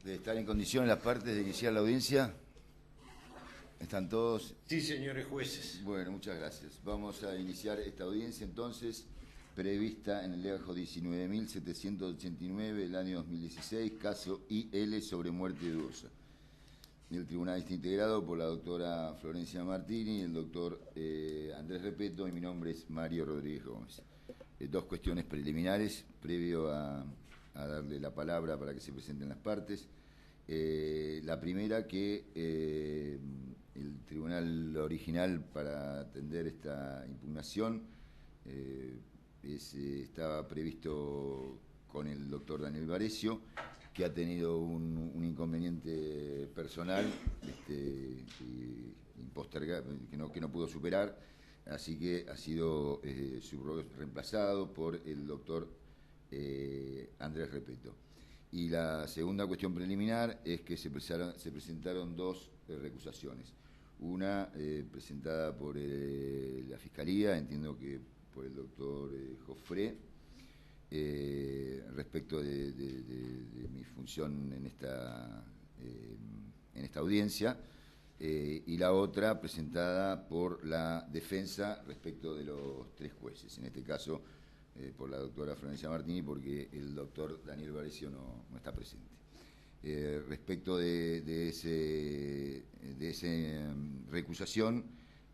de estar en condiciones las partes de iniciar la audiencia. ¿Están todos? Sí, señores jueces. Bueno, muchas gracias. Vamos a iniciar esta audiencia entonces, prevista en el legajo 19.789 del año 2016, caso IL sobre muerte dudosa. El tribunal está integrado por la doctora Florencia Martini y el doctor Andrés Repeto, y mi nombre es Mario Rodríguez Gómez. Dos cuestiones preliminares, previo a darle la palabra para que se presenten las partes. La primera, que el tribunal original para atender esta impugnación estaba previsto con el doctor Daniel Barecio, que ha tenido un inconveniente personal que no pudo superar, así que ha sido reemplazado por el doctor Andrés Repeto. Y la segunda cuestión preliminar es que se presentaron dos recusaciones. Una presentada por la Fiscalía, entiendo que por el doctor Jofré, respecto de mi función en esta audiencia, y la otra presentada por la defensa respecto de los tres jueces, en este caso por la doctora Florencia Martini, porque el doctor Daniel Barecio no está presente. Respecto de esa recusación,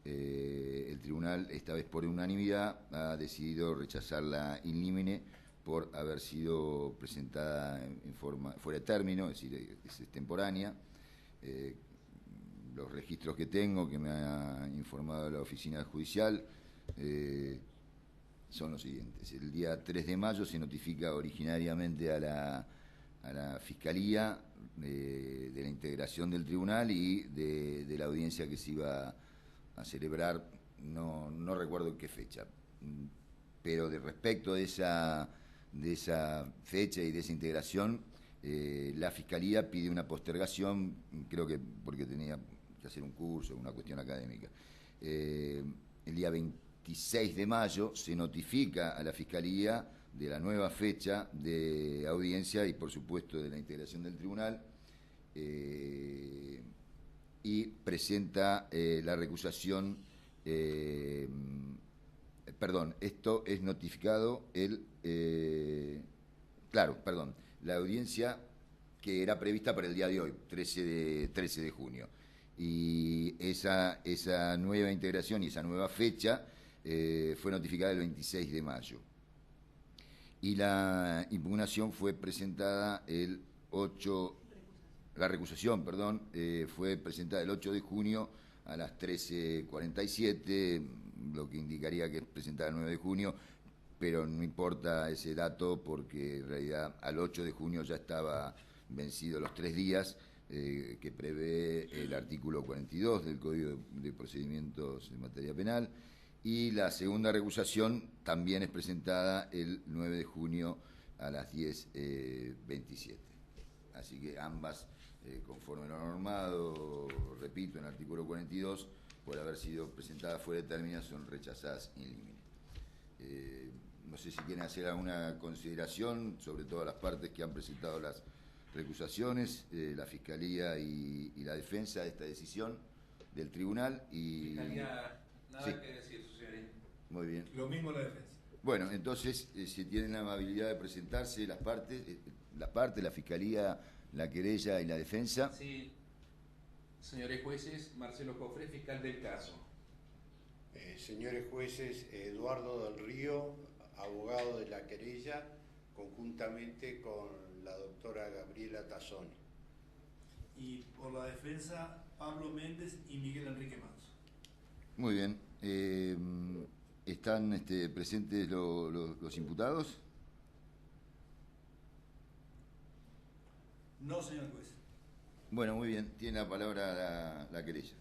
el tribunal, esta vez por unanimidad, ha decidido rechazarla in limine por haber sido presentada en forma fuera de término, es decir, es extemporánea. Los registros que tengo, que me ha informado la oficina judicial, son los siguientes. El día 3 de mayo se notifica originariamente a la Fiscalía de la integración del tribunal y de la audiencia que se iba a celebrar, no recuerdo en qué fecha, pero respecto de esa fecha y de esa integración, la Fiscalía pide una postergación, creo que porque tenía que hacer un curso, una cuestión académica. El día 26 de mayo se notifica a la Fiscalía de la nueva fecha de audiencia y, por supuesto, de la integración del tribunal, y presenta la recusación. Esto es notificado la audiencia que era prevista para el día de hoy, 13 de junio. Y esa nueva integración y esa nueva fecha fue notificada el 26 de mayo. Y la impugnación fue presentada la recusación, fue presentada el 8 de junio a las 13:47, lo que indicaría que es presentada el 9 de junio, pero no importa ese dato porque en realidad al 8 de junio ya estaba vencido los 3 días que prevé el artículo 42 del Código de Procedimientos en materia penal. Y la segunda recusación también es presentada el 9 de junio a las 10:27. Así que ambas, conforme lo normado, repito, en el artículo 42, por haber sido presentadas fuera de término, son rechazadas in limine. No sé si quieren hacer alguna consideración sobre todas las partes que han presentado las recusaciones, la Fiscalía y la defensa de esta decisión del tribunal. Fiscalía, nada sí. que decir, su señoría. Muy bien. Lo mismo la defensa. Bueno, entonces, si tienen la amabilidad de presentarse las partes, la Fiscalía, la querella y la defensa. Sí, señores jueces, Marcelo Jofré, fiscal del caso. Señores jueces, Eduardo del Río, abogado de la querella, conjuntamente con la doctora Gabriela Tazzoni. Y por la defensa, Pablo Méndez y Miguel Enrique Manso. Muy bien. ¿Están presentes los imputados? No, señor juez. Bueno, muy bien. Tiene la palabra la querella.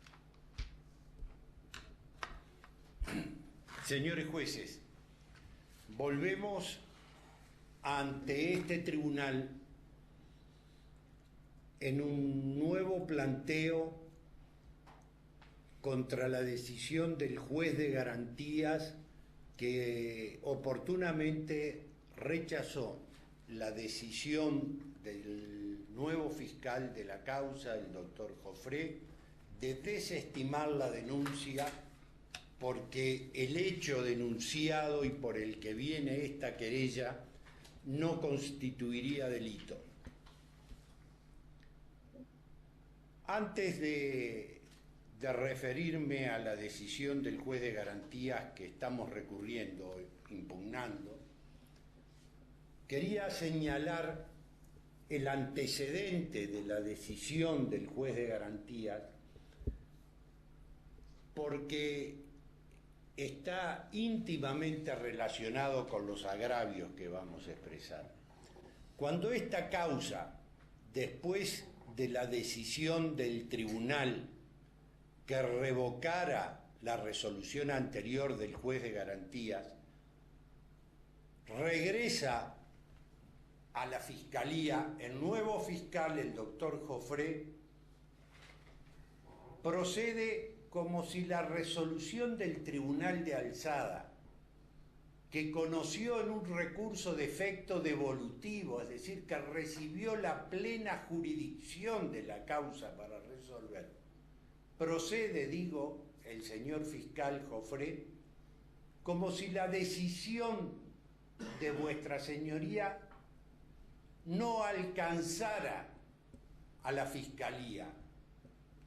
Señores jueces, volvemos ante este tribunal en un nuevo planteo contra la decisión del juez de garantías que oportunamente rechazó la decisión del nuevo fiscal de la causa, el doctor Joffre, de desestimar la denuncia porque el hecho denunciado y por el que viene esta querella no constituiría delito. Antes de referirme a la decisión del juez de garantías que estamos recurriendo, impugnando, quería señalar el antecedente de la decisión del juez de garantías porque está íntimamente relacionado con los agravios que vamos a expresar. Cuando esta causa, después de la decisión del tribunal que revocara la resolución anterior del juez de garantías, regresa a la fiscalía, el nuevo fiscal, el doctor Joffre, procede como si la resolución del tribunal de alzada, que conoció en un recurso de efecto devolutivo, es decir, que recibió la plena jurisdicción de la causa para resolver, procede, digo, el señor fiscal Joffre, como si la decisión de vuestra señoría no alcanzara a la fiscalía,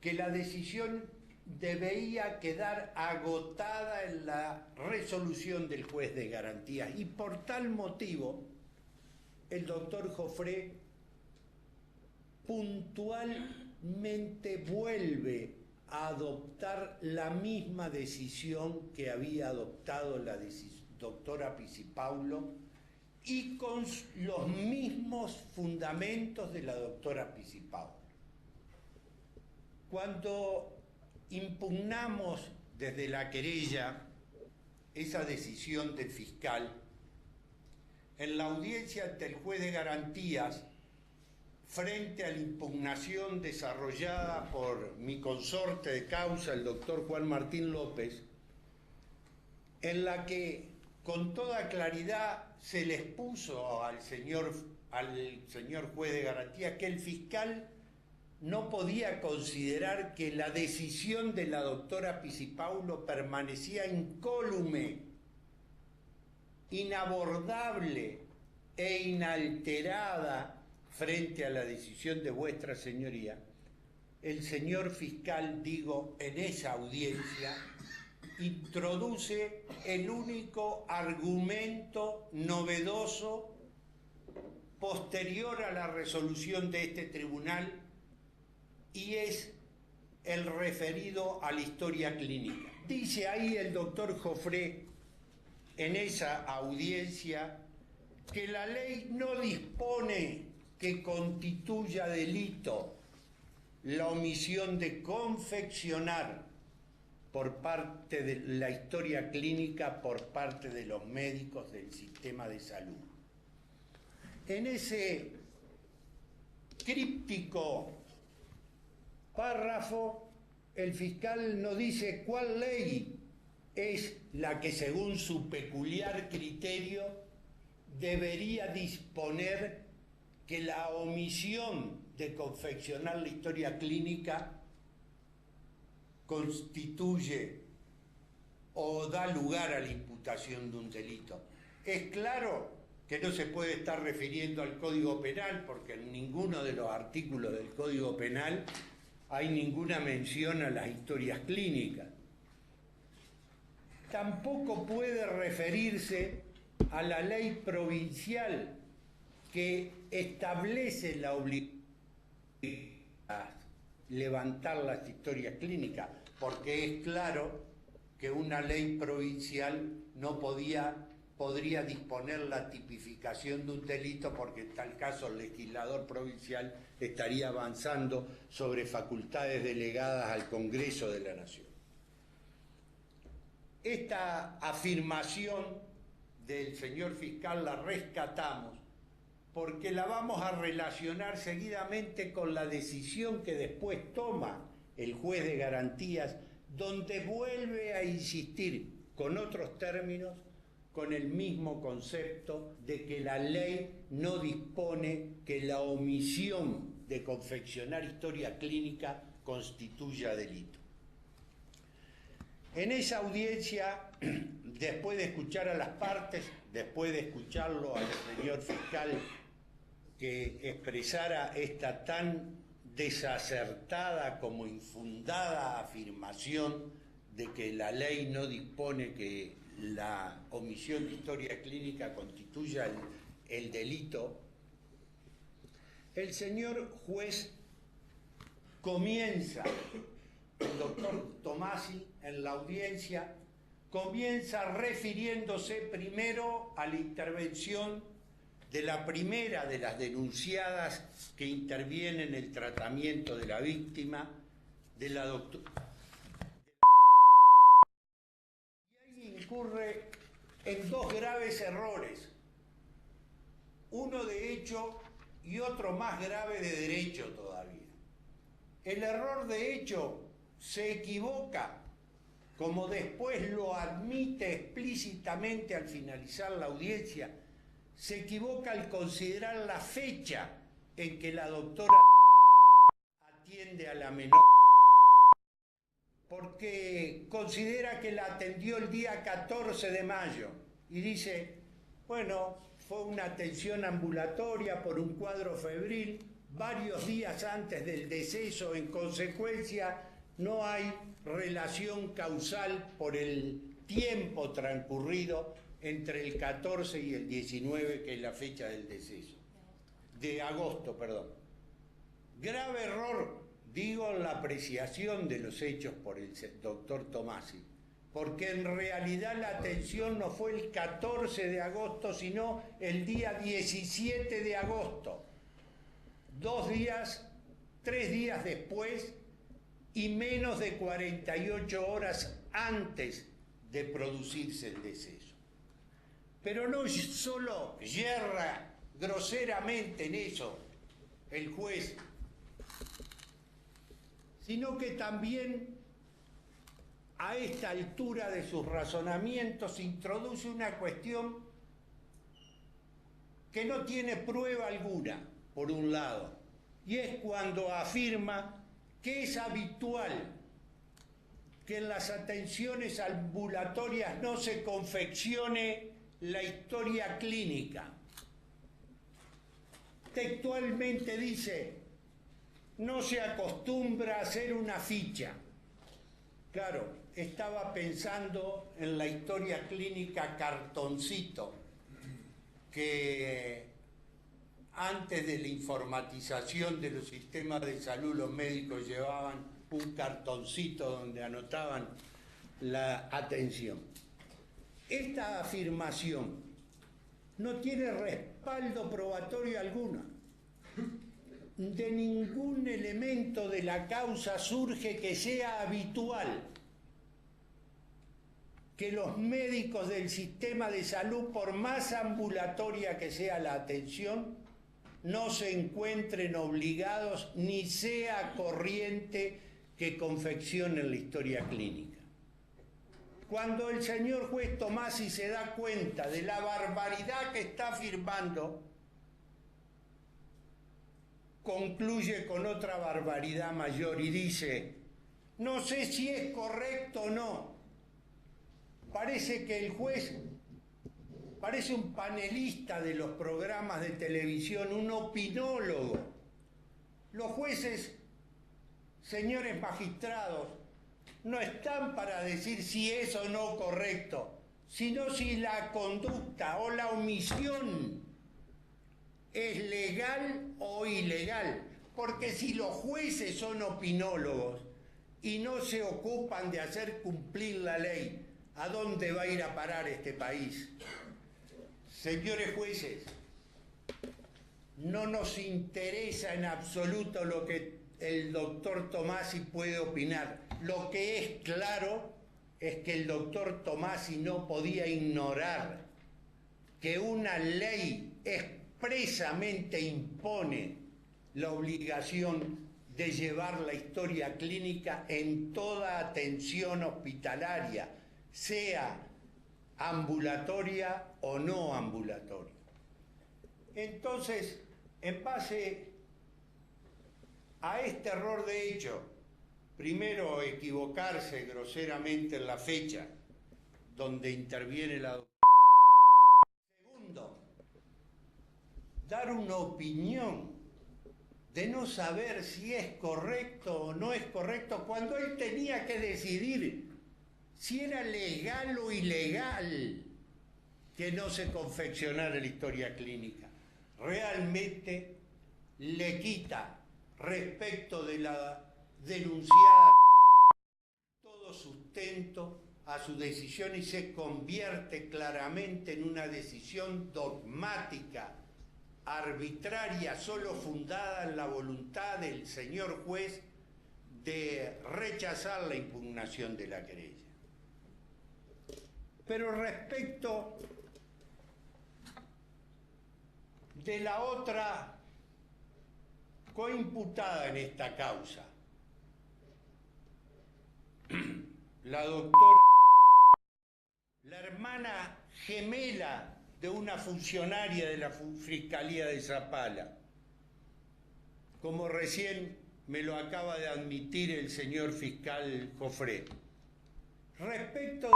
que la decisión debía quedar agotada en la resolución del juez de garantías, y por tal motivo el doctor Joffre puntualmente vuelve a adoptar la misma decisión que había adoptado la doctora Pisipaulo y con los mismos fundamentos de la doctora Pisipaulo. Cuando impugnamos desde la querella esa decisión del fiscal, en la audiencia ante el juez de garantías, frente a la impugnación desarrollada por mi consorte de causa, el doctor Juan Martín López, en la que con toda claridad se le expuso al señor juez de garantías que el fiscal no podía considerar que la decisión de la doctora Pisipaulo permanecía incólume, inabordable e inalterada frente a la decisión de vuestra señoría, el señor fiscal, digo, en esa audiencia, introduce el único argumento novedoso posterior a la resolución de este tribunal, y es el referido a la historia clínica. Dice ahí el doctor Joffre en esa audiencia que la ley no dispone que constituya delito la omisión de confeccionar por parte de la historia clínica por parte de los médicos del sistema de salud. En ese críptico párrafo, el fiscal no dice cuál ley es la que, según su peculiar criterio, debería disponer que la omisión de confeccionar la historia clínica constituye o da lugar a la imputación de un delito. Es claro que no se puede estar refiriendo al Código Penal, porque en ninguno de los artículos del Código Penal hay ninguna mención a las historias clínicas. Tampoco puede referirse a la ley provincial que establece la obligación de levantar las historias clínicas, porque es claro que una ley provincial no podría disponer la tipificación de un delito, porque en tal caso el legislador provincial estaría avanzando sobre facultades delegadas al Congreso de la Nación. Esta afirmación del señor fiscal la rescatamos porque la vamos a relacionar seguidamente con la decisión que después toma el juez de garantías, donde vuelve a insistir con otros términos, con el mismo concepto de que la ley no dispone que la omisión de confeccionar historia clínica constituya delito. En esa audiencia, después de escuchar a las partes, después de escucharlo al señor fiscal que expresara esta tan desacertada como infundada afirmación de que la ley no dispone que la omisión de historia clínica constituya el delito, el señor juez comienza, el doctor Tomasi, en la audiencia, comienza refiriéndose primero a la intervención de la primera de las denunciadas que interviene en el tratamiento de la víctima, de la doctora. Y ahí incurre en dos graves errores, uno de hecho y otro más grave de derecho todavía. El error de hecho se equivoca, como después lo admite explícitamente al finalizar la audiencia, se equivoca al considerar la fecha en que la doctora atiende a la menor, porque considera que la atendió el día 14 de mayo y dice, bueno, fue una atención ambulatoria por un cuadro febril, varios días antes del deceso, en consecuencia no hay relación causal por el tiempo transcurrido entre el 14 y el 19, que es la fecha del deceso. De agosto, perdón. Grave error, digo, en la apreciación de los hechos por el doctor Tomasi, porque en realidad la atención no fue el 14 de agosto, sino el día 17 de agosto. 3 días después y menos de 48 horas antes de producirse el deceso. Pero no solo yerra groseramente en eso el juez, sino que también a esta altura de sus razonamientos introduce una cuestión que no tiene prueba alguna, por un lado, y es cuando afirma que es habitual que en las atenciones ambulatorias no se confeccione la historia clínica. Textualmente dice, no se acostumbra a hacer una ficha. Claro, estaba pensando en la historia clínica cartoncito, que antes de la informatización de los sistemas de salud, los médicos llevaban un cartoncito donde anotaban la atención. Esta afirmación no tiene respaldo probatorio alguno. De ningún elemento de la causa surge que sea habitual que los médicos del sistema de salud, por más ambulatoria que sea la atención, no se encuentren obligados ni sea corriente que confeccionen la historia clínica. Cuando el señor juez Tomasi se da cuenta de la barbaridad que está afirmando, concluye con otra barbaridad mayor y dice, no sé si es correcto o no. Parece que el juez parece un panelista de los programas de televisión, un opinólogo. Los jueces, señores magistrados, no están para decir si es o no correcto, sino si la conducta o la omisión es legal o ilegal. Porque si los jueces son opinólogos y no se ocupan de hacer cumplir la ley, ¿a dónde va a ir a parar este país? Señores jueces, no nos interesa en absoluto lo que el doctor Tomasi puede opinar. Lo que es claro es que el doctor Tomasi no podía ignorar que una ley expresamente impone la obligación de llevar la historia clínica en toda atención hospitalaria, sea ambulatoria o no ambulatoria. Entonces, en base a este error de hecho, primero equivocarse groseramente en la fecha donde interviene la doctora. Segundo, dar una opinión de no saber si es correcto o no es correcto, cuando él tenía que decidir si era legal o ilegal que no se confeccionara la historia clínica. Realmente le quita respecto de la denunciada todo sustento a su decisión y se convierte claramente en una decisión dogmática, arbitraria, solo fundada en la voluntad del señor juez de rechazar la impugnación de la querella. Pero respecto de la otra coimputada en esta causa, la doctora, la hermana gemela de una funcionaria de la Fiscalía de Zapala, como recién me lo acaba de admitir el señor fiscal Jofré. Respecto de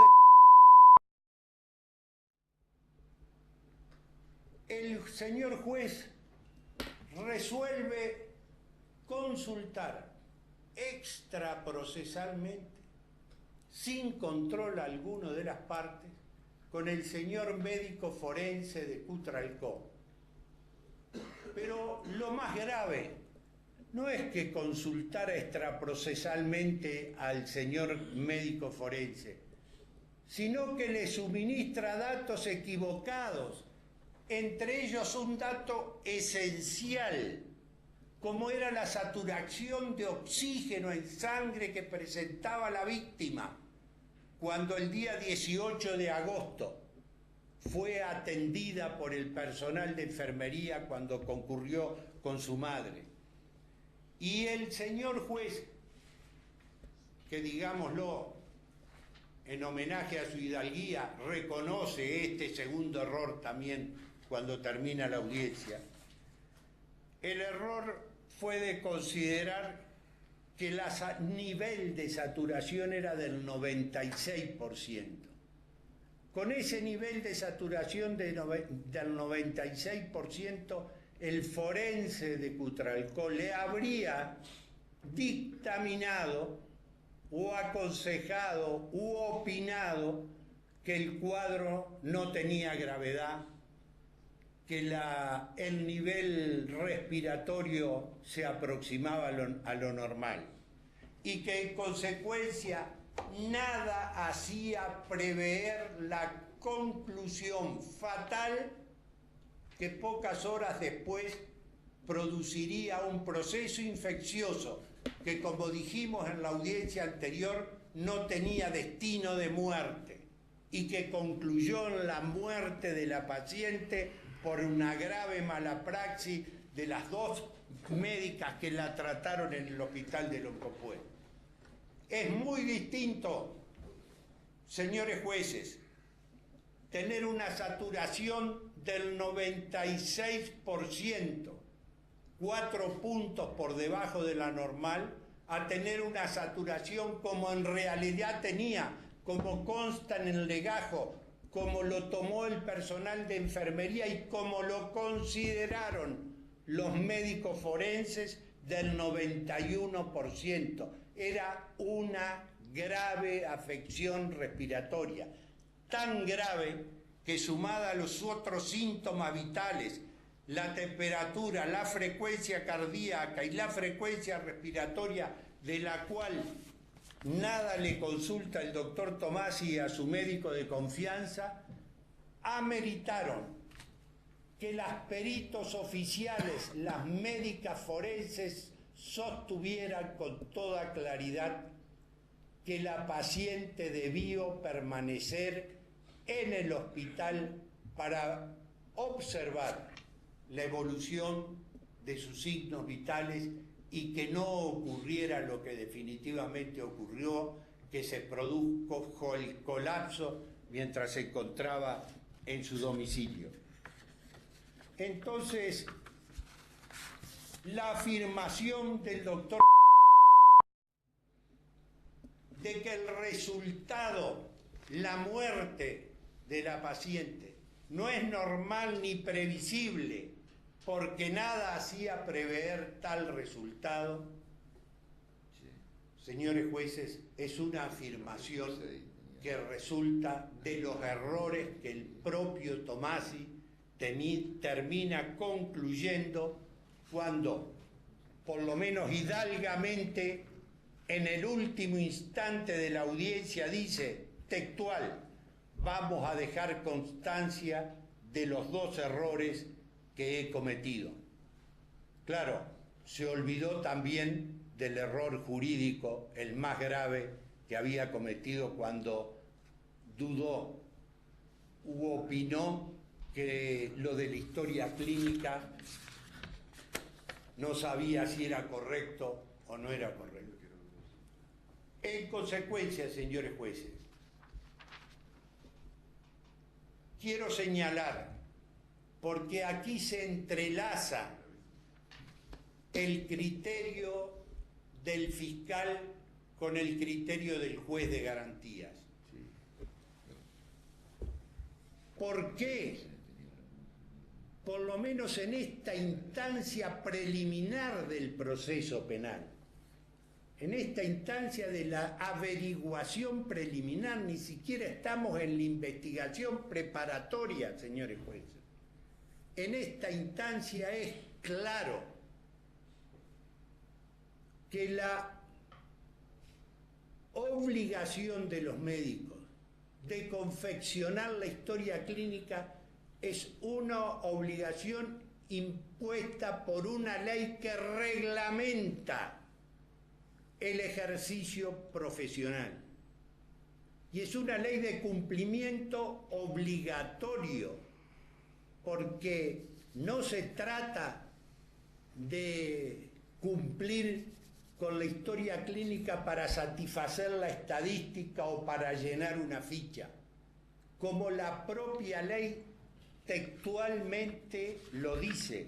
el señor juez resuelve consultar extraprocesalmente, sin control alguno de las partes, con el señor médico forense de Cutralcó. Pero lo más grave no es que consultara extraprocesalmente al señor médico forense, sino que le suministra datos equivocados, entre ellos un dato esencial, como era la saturación de oxígeno en sangre que presentaba la víctima cuando el día 18 de agosto fue atendida por el personal de enfermería cuando concurrió con su madre. Y el señor juez, que digámoslo, en homenaje a su hidalguía, reconoce este segundo error también cuando termina la audiencia. El error fue de considerar que el nivel de saturación era del 96%. Con ese nivel de saturación del 96%, el forense de Cutralcó le habría dictaminado o aconsejado u opinado que el cuadro no tenía gravedad, que el nivel respiratorio se aproximaba a lo normal y que en consecuencia nada hacía prever la conclusión fatal que pocas horas después produciría un proceso infeccioso que, como dijimos en la audiencia anterior, no tenía destino de muerte y que concluyó en la muerte de la paciente por una grave mala praxis de las dos médicas que la trataron en el hospital de Loncopué. Es muy distinto, señores jueces, tener una saturación del 96%, 4 puntos por debajo de la normal, a tener una saturación como en realidad tenía, como consta en el legajo, como lo tomó el personal de enfermería y como lo consideraron los médicos forenses, del 91%. Era una grave afección respiratoria, tan grave que sumada a los otros síntomas vitales, la temperatura, la frecuencia cardíaca y la frecuencia respiratoria, de la cual nada le consulta el doctor Tomasi a su médico de confianza, ameritaron que los peritos oficiales, las médicas forenses, sostuvieran con toda claridad que la paciente debió permanecer en el hospital para observar la evolución de sus signos vitales y que no ocurriera lo que definitivamente ocurrió, que se produjo el colapso mientras se encontraba en su domicilio. Entonces, la afirmación del doctor de que el resultado, la muerte de la paciente, no es normal ni previsible, porque nada hacía prever tal resultado. Señores jueces, es una afirmación que resulta de los errores que el propio Tomasi termina concluyendo cuando, por lo menos hidalgamente, en el último instante de la audiencia dice, textual, vamos a dejar constancia de los dos errores que he cometido. Claro, se olvidó también del error jurídico, el más grave que había cometido cuando dudó u opinó que lo de la historia clínica no sabía si era correcto o no era correcto. En consecuencia, señores jueces, quiero señalar, porque aquí se entrelaza el criterio del fiscal con el criterio del juez de garantías. ¿Por qué? Por lo menos en esta instancia preliminar del proceso penal, en esta instancia de la averiguación preliminar, ni siquiera estamos en la investigación preparatoria, señores jueces. En esta instancia es claro que la obligación de los médicos de confeccionar la historia clínica es una obligación impuesta por una ley que reglamenta el ejercicio profesional. Y es una ley de cumplimiento obligatorio, porque no se trata de cumplir con la historia clínica para satisfacer la estadística o para llenar una ficha, como la propia ley textualmente lo dice.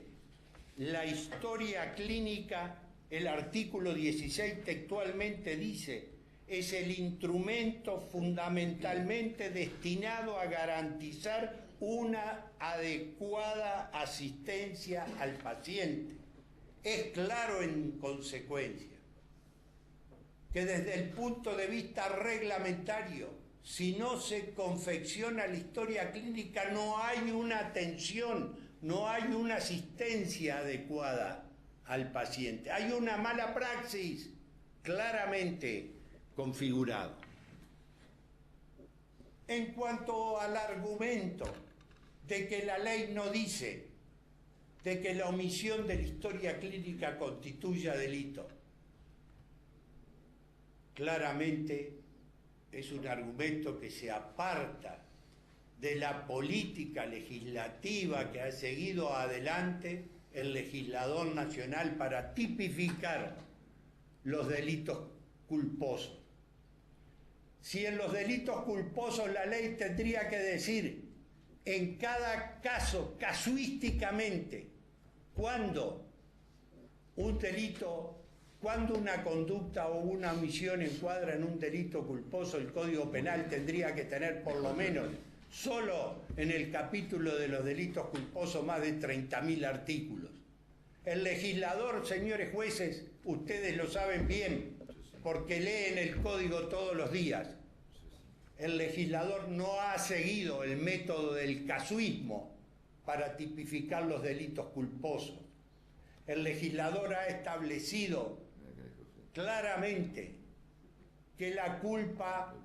La historia clínica, el artículo 16 textualmente dice, es el instrumento fundamentalmente destinado a garantizar una adecuada asistencia al paciente. Es claro en consecuencia que desde el punto de vista reglamentario, si no se confecciona la historia clínica, no hay una atención, no hay una asistencia adecuada al paciente. Hay una mala praxis claramente configurado. En cuanto al argumento de que la ley no dice de que la omisión de la historia clínica constituya delito, claramente es un argumento que se aparta de la política legislativa que ha seguido adelante el legislador nacional para tipificar los delitos culposos. Si en los delitos culposos la ley tendría que decir en cada caso, casuísticamente, cuando un delito, cuando una conducta o una omisión encuadra en un delito culposo, el Código Penal tendría que tener por lo menos, solo en el capítulo de los delitos culposos, más de 30.000 artículos. El legislador, señores jueces, ustedes lo saben bien, porque leen el Código todos los días. El legislador no ha seguido el método del casuismo para tipificar los delitos culposos. El legislador ha establecido claramente que la culpa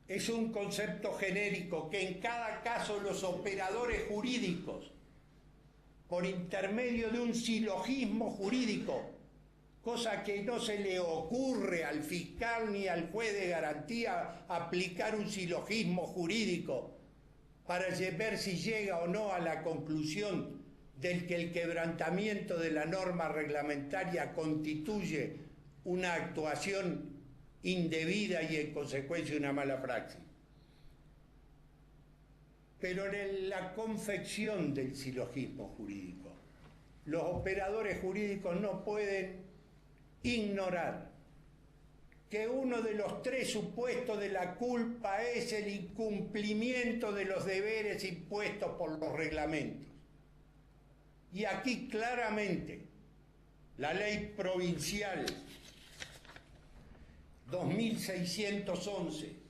es un concepto genérico, que en cada caso los operadores jurídicos, por intermedio de un silogismo jurídico, cosa que no se le ocurre al fiscal ni al juez de garantía aplicar un silogismo jurídico para ver si llega o no a la conclusión del que el quebrantamiento de la norma reglamentaria constituye una actuación indebida y en consecuencia una mala praxis. Pero en la confección del silogismo jurídico los operadores jurídicos no pueden ignorar que uno de los 3 supuestos de la culpa es el incumplimiento de los deberes impuestos por los reglamentos. Y aquí claramente la ley provincial 2611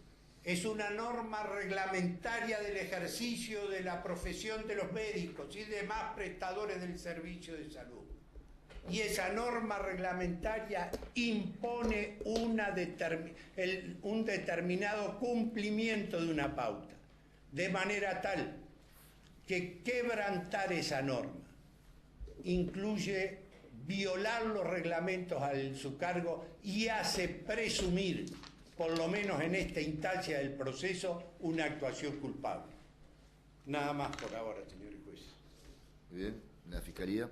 es una norma reglamentaria del ejercicio de la profesión de los médicos y demás prestadores del servicio de salud. Y esa norma reglamentaria impone un determinado cumplimiento de una pauta, de manera tal que quebrantar esa norma incluye violar los reglamentos a su cargo y hace presumir, por lo menos en esta instancia del proceso, una actuación culpable. Nada más por ahora, señores jueces. Muy bien, la Fiscalía.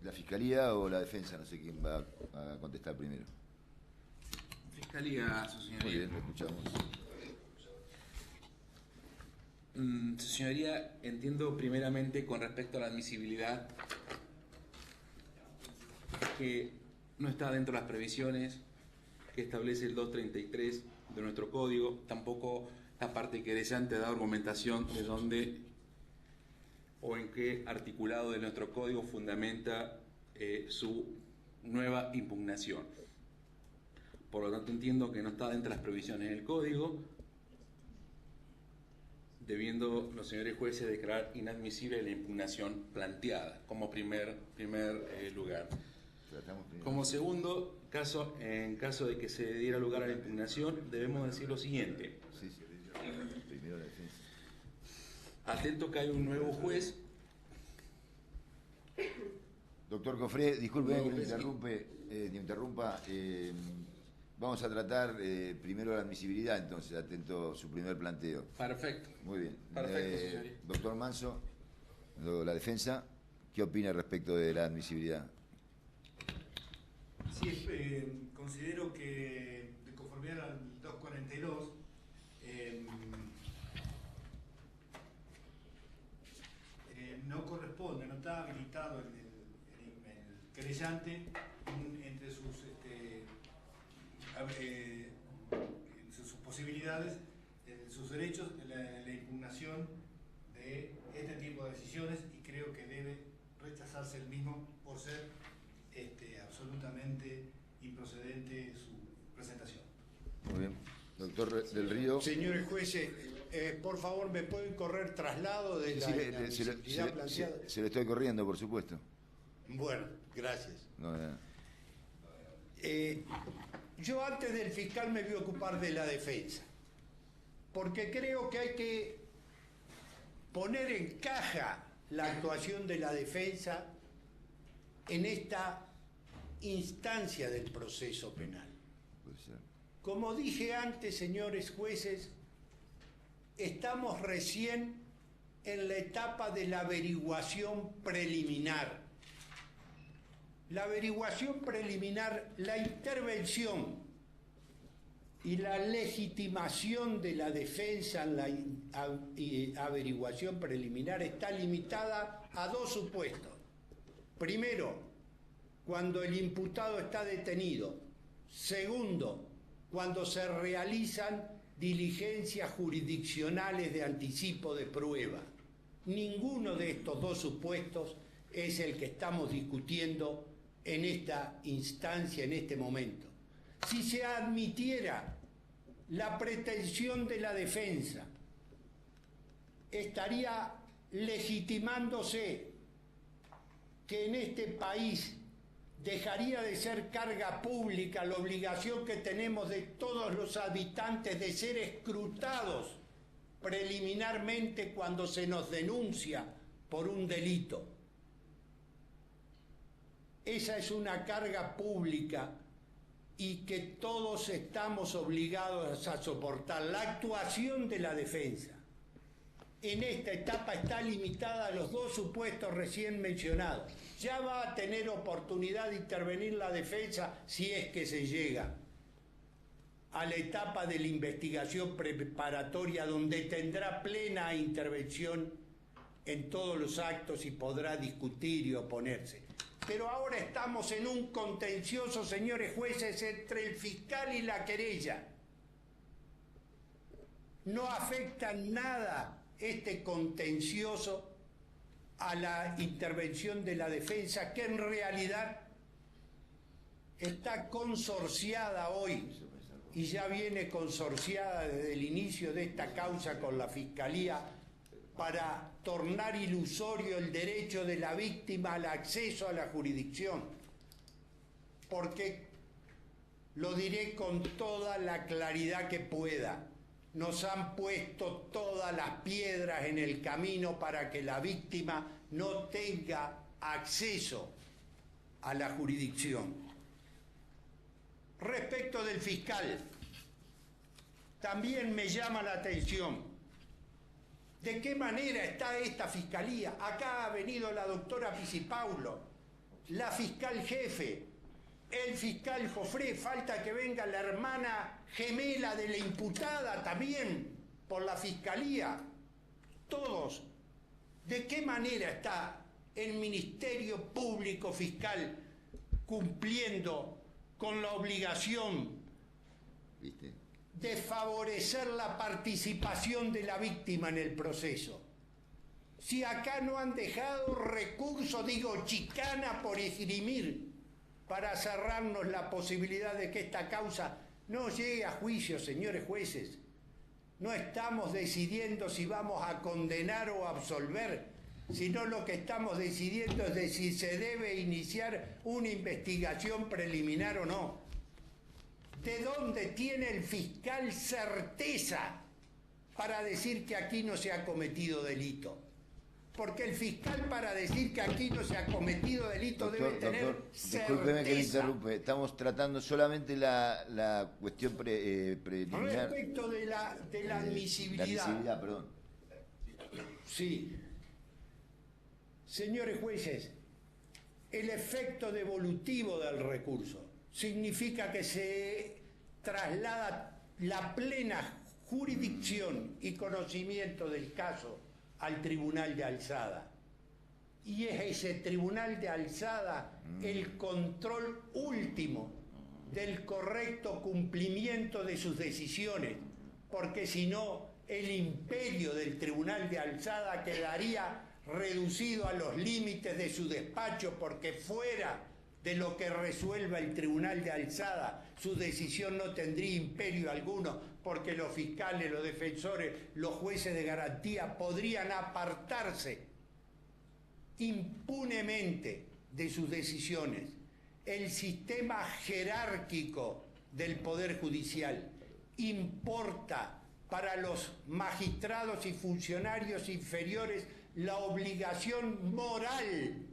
¿La Fiscalía o la Defensa? No sé quién va a contestar primero. Fiscalía, su señoría. Muy bien, lo escuchamos. Su señoría, entiendo primeramente con respecto a la admisibilidad que no está dentro de las previsiones que establece el 233 de nuestro código, tampoco la parte querellante da argumentación de dónde o en qué articulado de nuestro código fundamenta su nueva impugnación. Por lo tanto, entiendo que no está dentro de las previsiones del código, debiendo los señores jueces declarar inadmisible la impugnación planteada como primer lugar. Como segundo caso, en caso de que se diera lugar a la impugnación, debemos decir lo siguiente. Sí. Primero la Defensa. Atento que hay un nuevo juez. Doctor Cofré, disculpe No, que me interrumpa. Vamos a tratar primero la admisibilidad, entonces, atento a su primer planteo. Perfecto. Muy bien. Perfecto, señoría. Doctor Manso, la Defensa, ¿qué opina respecto de la admisibilidad? Sí, considero que de conformidad al 242 no corresponde, no está habilitado el querellante entre sus posibilidades, sus derechos, la impugnación de este tipo de decisiones, y creo que debe rechazarse el mismo por ser absolutamente improcedente su presentación. Muy bien. Doctor del Río. Señores jueces, por favor, ¿me pueden correr traslado de la inadmisibilidad planteada? Se lo estoy corriendo, por supuesto. Bueno, gracias. No. Yo antes del fiscal me voy a ocupar de la defensa, porque creo que hay que poner en caja la actuación de la defensa en esta instancia del proceso penal. Puede ser. Como dije antes, señores jueces, estamos recién en la etapa de la averiguación preliminar. La averiguación preliminar, la intervención y la legitimación de la defensa en la averiguación preliminar está limitada a 2 supuestos. Primero, cuando el imputado está detenido. Segundo, cuando se realizan diligencias jurisdiccionales de anticipo de prueba. Ninguno de estos 2 supuestos es el que estamos discutiendo en esta instancia, en este momento. Si se admitiera la pretensión de la defensa, estaría legitimándose que en este país dejaría de ser carga pública la obligación que tenemos de todos los habitantes de ser escrutados preliminarmente cuando se nos denuncia por un delito. Esa es una carga pública y que todos estamos obligados a soportar. La actuación de la defensa en esta etapa está limitada a los 2 supuestos recién mencionados. Ya va a tener oportunidad de intervenir la defensa si es que se llega a la etapa de la investigación preparatoria, donde tendrá plena intervención en todos los actos y podrá discutir y oponerse. Pero ahora estamos en un contencioso, señores jueces, entre el fiscal y la querella. No afecta en nada este contencioso a la intervención de la defensa, que en realidad está consorciada hoy y ya viene consorciada desde el inicio de esta causa con la Fiscalía para tornar ilusorio el derecho de la víctima al acceso a la jurisdicción. Porque, lo diré con toda la claridad que pueda, nos han puesto todas las piedras en el camino para que la víctima no tenga acceso a la jurisdicción. Respecto del fiscal, también me llama la atención de qué manera está esta fiscalía. Acá ha venido la doctora Pisipaulo, la fiscal jefe, el fiscal Jofré, falta que venga la hermana gemela de la imputada también por la fiscalía. Todos. ¿De qué manera está el Ministerio Público Fiscal cumpliendo con la obligación de favorecer la participación de la víctima en el proceso? Si acá no han dejado recursos, digo, chicana por esgrimir, para cerrarnos la posibilidad de que esta causa no llegue a juicio, señores jueces. No estamos decidiendo si vamos a condenar o absolver, sino lo que estamos decidiendo es de si se debe iniciar una investigación preliminar o no. ¿De dónde tiene el fiscal certeza para decir que aquí no se ha cometido delito? Porque el fiscal, para decir que aquí no se ha cometido delito, debe tener certeza. Discúlpeme que le interrumpe. Estamos tratando solamente la cuestión preliminar. Respecto de la admisibilidad. La admisibilidad, perdón. Sí. Señores jueces, el efecto devolutivo del recurso significa que se traslada la plena jurisdicción y conocimiento del caso al tribunal de alzada. Y es ese tribunal de alzada el control último del correcto cumplimiento de sus decisiones, porque si no, el imperio del tribunal de alzada quedaría reducido a los límites de su despacho, porque fuera de lo que resuelva el tribunal de alzada, su decisión no tendría imperio alguno, porque los fiscales, los defensores, los jueces de garantía podrían apartarse impunemente de sus decisiones. El sistema jerárquico del Poder Judicial importa para los magistrados y funcionarios inferiores la obligación moral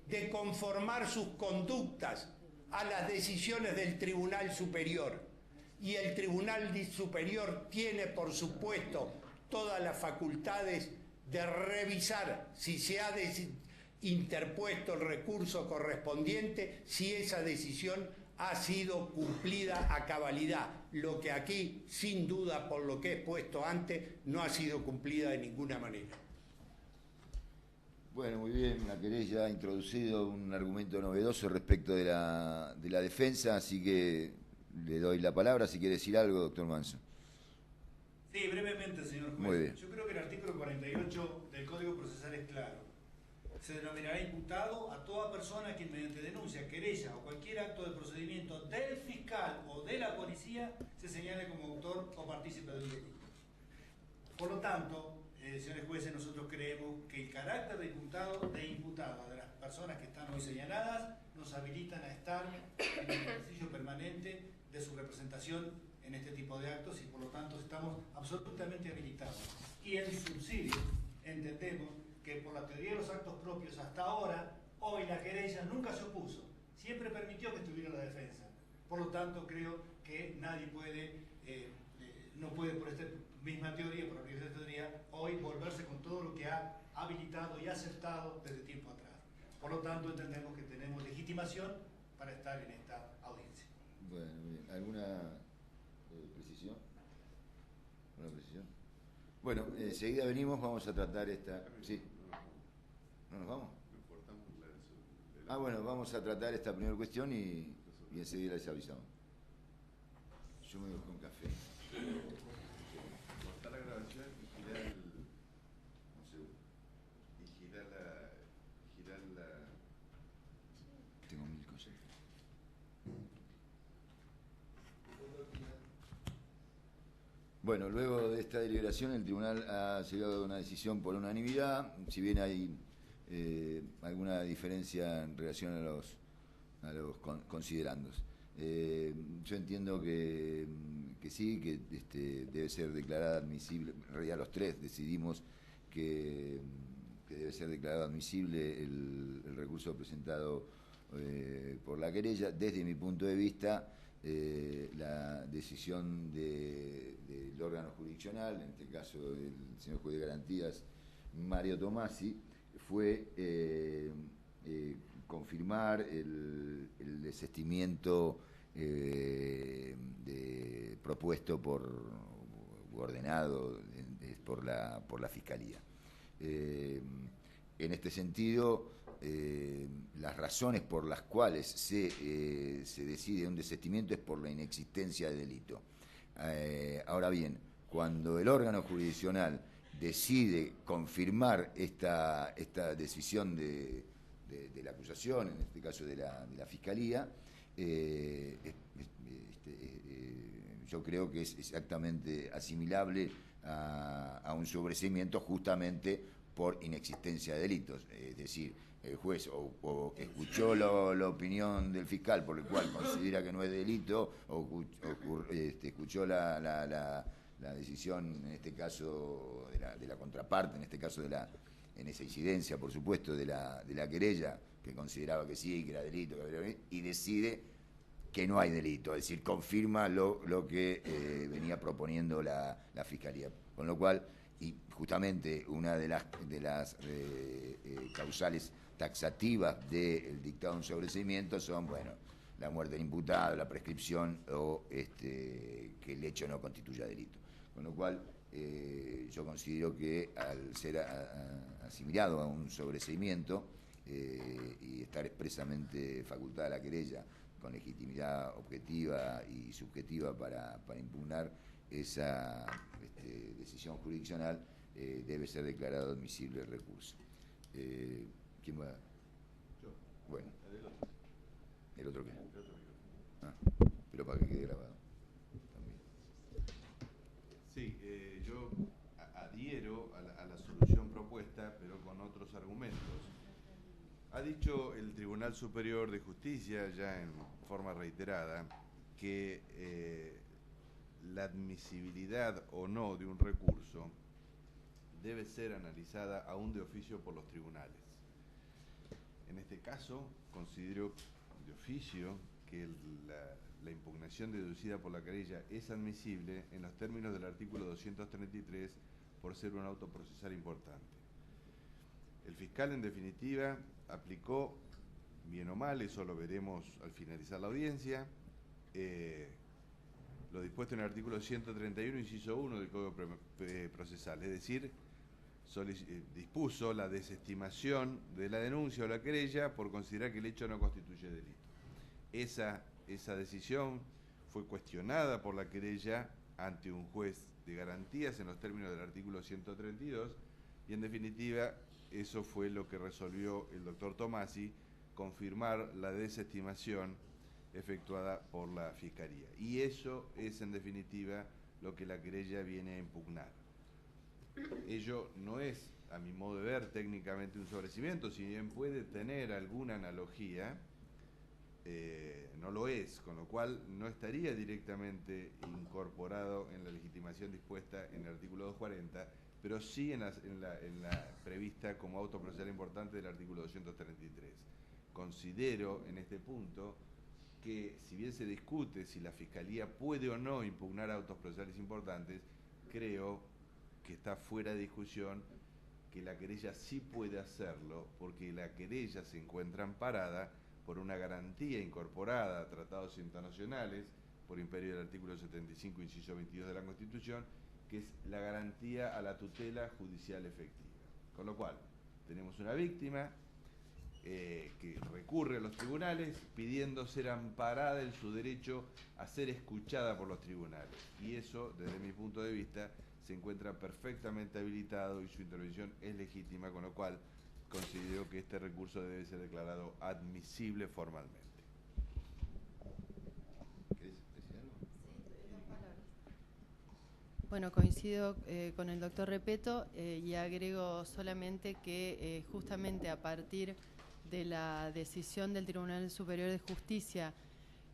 de conformar sus conductas a las decisiones del Tribunal Superior. Y el Tribunal Superior tiene, por supuesto, todas las facultades de revisar si se ha interpuesto el recurso correspondiente, si esa decisión ha sido cumplida a cabalidad, lo que aquí, sin duda, por lo que he expuesto antes, no ha sido cumplida de ninguna manera. Bueno, muy bien, la querella ha introducido un argumento novedoso respecto de la defensa, así que le doy la palabra si quiere decir algo, doctor Manso. Sí, brevemente, señor juez. Muy bien. Yo creo que el artículo 48 del Código Procesal es claro. Se denominará imputado a toda persona que mediante denuncia, querella o cualquier acto de procedimiento del fiscal o de la policía se señale como autor o partícipe del delito. Por lo tanto, señores jueces, nosotros creemos que el carácter de imputado de las personas que están hoy señaladas nos habilitan a estar en el ejercicio permanente de su representación en este tipo de actos y por lo tanto estamos absolutamente habilitados. Y en subsidio entendemos que por la teoría de los actos propios hasta ahora, hoy la querella nunca se opuso, siempre permitió que estuviera la defensa. Por lo tanto, creo que nadie puede, no puede por esta misma teoría, por abrir esta teoría, hoy volverse con todo lo que ha habilitado y aceptado desde tiempo atrás. Por lo tanto, entendemos que tenemos legitimación para estar en esta audiencia. Bueno, bien. ¿Alguna precisión? ¿Alguna precisión? Bueno, enseguida venimos, vamos a tratar esta... Sí. ¿No nos vamos? Bueno, vamos a tratar esta primera cuestión y enseguida les avisamos. Yo me voy con café. Cortar la grabación y girar el... Un segundo. Y girar la... Tengo 1000 cosas. Bueno, luego de esta deliberación el tribunal ha llegado a una decisión por unanimidad, si bien hay alguna diferencia en relación a los considerandos. Yo entiendo que sí, que debe ser declarada admisible. En realidad los tres decidimos que debe ser declarado admisible el recurso presentado por la querella. Desde mi punto de vista, la decisión del órgano jurisdiccional, en este caso del señor juez de garantías Mario Tomasi, fue confirmar el desistimiento propuesto ordenado por la Fiscalía. En este sentido, las razones por las cuales se decide un desistimiento es por la inexistencia de delito. Ahora bien, cuando el órgano jurisdiccional decide confirmar esta decisión de la acusación, en este caso de la Fiscalía, yo creo que es exactamente asimilable a un sobreseimiento justamente por inexistencia de delitos. Es decir, el juez o escuchó la opinión del fiscal por el cual considera que no es delito, o escuchó la decisión, en este caso, de la contraparte, en este caso en esa incidencia, por supuesto, de la querella, que consideraba que sí, que era delito, y decide que no hay delito, es decir, confirma lo que venía proponiendo la Fiscalía. Con lo cual, y justamente una de las causales taxativas del dictado de un sobreseimiento son, bueno, la muerte del imputado, la prescripción o que el hecho no constituya delito. Con lo cual, yo considero que al ser asimilado a un sobreseimiento y estar expresamente facultada la querella con legitimidad objetiva y subjetiva para impugnar esa decisión jurisdiccional, debe ser declarado admisible el recurso. ¿Quién va? Yo. Bueno. ¿El otro qué? El otro micrófono. Pero para que quede grabado. También. Sí, yo adhiero a la solución propuesta, pero con otros argumentos. Ha dicho el Tribunal Superior de Justicia, ya en forma reiterada, que la admisibilidad o no de un recurso debe ser analizada aún de oficio por los tribunales. En este caso, considero de oficio que la impugnación deducida por la querella es admisible en los términos del artículo 233 por ser un auto procesal importante. El fiscal, en definitiva, aplicó, bien o mal, eso lo veremos al finalizar la audiencia, lo dispuesto en el artículo 131, inciso 1 del Código Procesal, es decir, dispuso la desestimación de la denuncia o la querella por considerar que el hecho no constituye delito. Esa decisión fue cuestionada por la querella ante un juez de garantías en los términos del artículo 132 y, en definitiva, eso fue lo que resolvió el doctor Tomasi, confirmar la desestimación efectuada por la Fiscalía. Y eso es, en definitiva, lo que la querella viene a impugnar. Ello no es, a mi modo de ver, técnicamente un sobreseimiento, si bien puede tener alguna analogía, no lo es, con lo cual no estaría directamente incorporado en la legitimación dispuesta en el artículo 240, pero sí en la prevista como auto procesal importante del artículo 233. Considero en este punto que, si bien se discute si la Fiscalía puede o no impugnar autos procesales importantes, creo que está fuera de discusión que la querella sí puede hacerlo, porque la querella se encuentra amparada por una garantía incorporada a tratados internacionales, por imperio del artículo 75, inciso 22 de la Constitución, que es la garantía a la tutela judicial efectiva. Con lo cual, Tenemos una víctima que recurre a los tribunales pidiendo ser amparada en su derecho a ser escuchada por los tribunales. Y eso, desde mi punto de vista, se encuentra perfectamente habilitado y su intervención es legítima, con lo cual considero que este recurso debe ser declarado admisible formalmente. ¿Querés decir algo? Sí, dos palabras. Bueno, coincido con el doctor Repetto y agrego solamente que justamente a partir de la decisión del Tribunal Superior de Justicia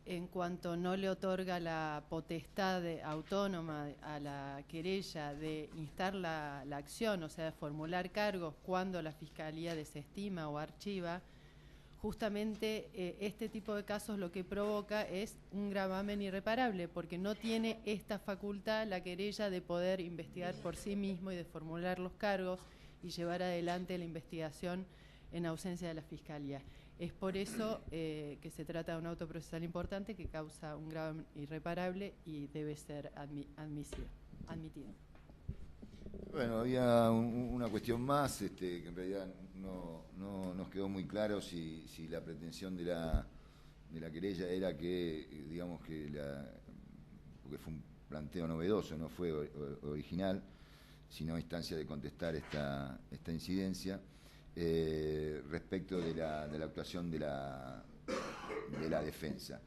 en cuanto no le otorga la potestad autónoma a la querella de instar la acción, o sea, de formular cargos cuando la Fiscalía desestima o archiva, justamente este tipo de casos lo que provoca es un gravamen irreparable, porque no tiene esta facultad la querella de poder investigar por sí mismo y de formular los cargos y llevar adelante la investigación en ausencia de la Fiscalía. Es por eso que se trata de un auto procesal importante que causa un gravamen irreparable y debe ser admitido. Bueno, había una cuestión más, que en realidad no nos quedó muy claro si la pretensión de la querella era que, digamos que porque fue un planteo novedoso, no fue original, sino instancia de contestar esta incidencia. Respecto de la actuación de la defensa.